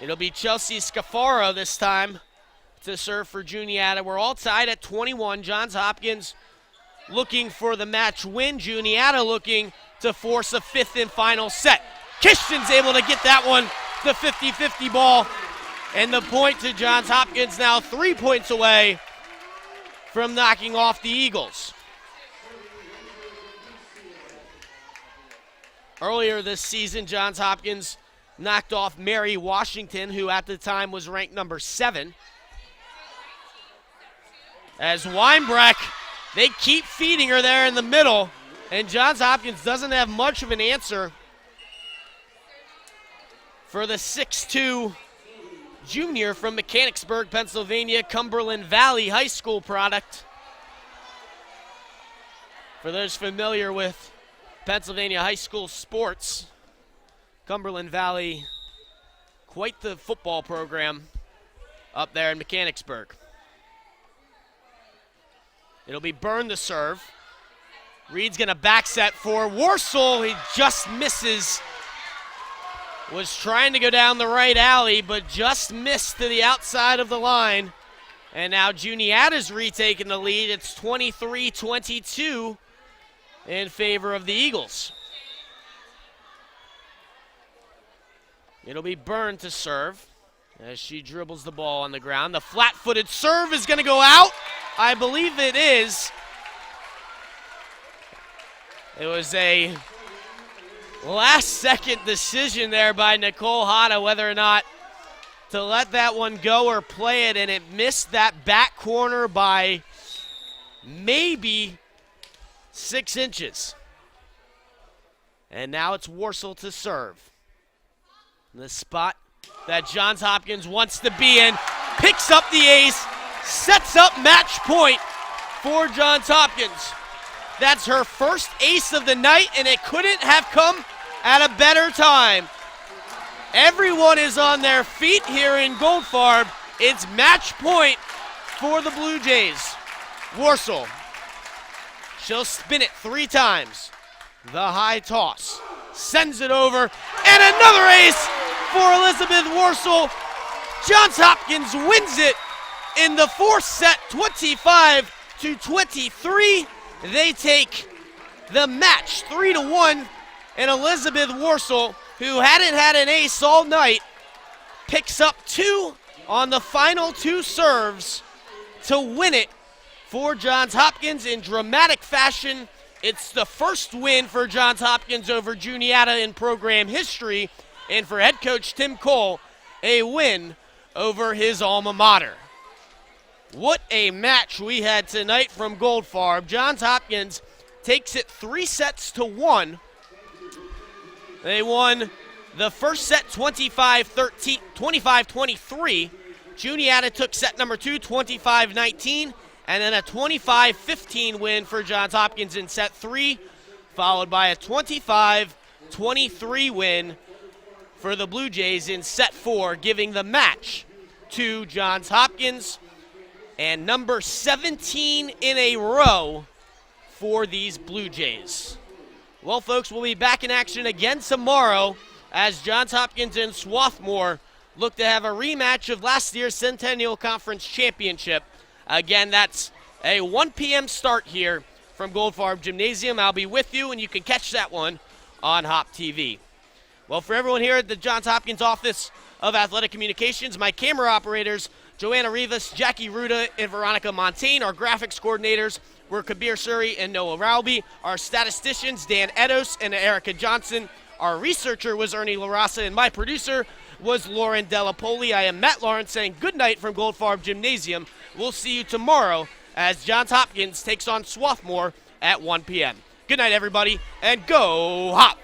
It'll be Chelsea Scafaro this time to serve for Juniata. We're all tied at 21. Johns Hopkins looking for the match win. Juniata looking to force a fifth and final set. Kishton's able to get that one, the 50-50 ball. And the point to Johns Hopkins, now 3 points away from knocking off the Eagles. Earlier this season, Johns Hopkins knocked off Mary Washington, who at the time was ranked number 7. As Weinbrecht, they keep feeding her there in the middle, and Johns Hopkins doesn't have much of an answer for the 6'2" junior from Mechanicsburg, Pennsylvania, Cumberland Valley High School product. For those familiar with Pennsylvania high school sports, Cumberland Valley, quite the football program up there in Mechanicsburg. It'll be Byrne to serve. Reed's going to back set for Warsaw. He just misses. Was trying to go down the right alley, but just missed to the outside of the line. And now Juniata's retaking the lead. It's 23-22 in favor of the Eagles. It'll be Byrne to serve as she dribbles the ball on the ground. The flat-footed serve is going to go out. I believe it is. It was a last-second decision there by Nicole Hata whether or not to let that one go or play it, and it missed that back corner by maybe 6 inches. And now it's Warsaw to serve. The spot that Johns Hopkins wants to be in, picks up the ace, sets up match point for Johns Hopkins. That's her first ace of the night, and it couldn't have come at a better time. Everyone is on their feet here in Goldfarb. It's match point for the Blue Jays. Warsaw, she'll spin it 3 times. The high toss, sends it over, and another ace for Elizabeth Warsaw. Johns Hopkins wins it in the 4th set, 25-23. They take the match 3-1, and Elizabeth Warsaw, who hadn't had an ace all night, picks up 2 on the final 2 serves to win it for Johns Hopkins in dramatic fashion. It's the first win for Johns Hopkins over Juniata in program history, and for head coach Tim Cole, a win over his alma mater. What a match we had tonight from Goldfarb. Johns Hopkins takes it 3-1. They won the first set 25-23. Juniata took set number 2, 25-19, and then a 25-15 win for Johns Hopkins in set 3, followed by a 25-23 win for the Blue Jays in set 4, giving the match to Johns Hopkins, and number 17 in a row for these Blue Jays. Well, folks, we'll be back in action again tomorrow as Johns Hopkins and Swarthmore look to have a rematch of last year's Centennial Conference Championship. Again, that's a 1 p.m. start here from Goldfarb Gymnasium. I'll be with you, and you can catch that one on HopTV. Well, for everyone here at the Johns Hopkins Office of Athletic Communications, my camera operators, Joanna Rivas, Jackie Ruda, and Veronica Montaigne, our graphics coordinators were Kabir Suri and Noah Rauby, our statisticians, Dan Edos and Erica Johnson, our researcher was Ernie LaRasa, and my producer was Lauren Delapoli. I am Matt Lawrence saying good night from Goldfarb Gymnasium. We'll see you tomorrow as Johns Hopkins takes on Swarthmore at 1 p.m. Good night, everybody, and go Hop!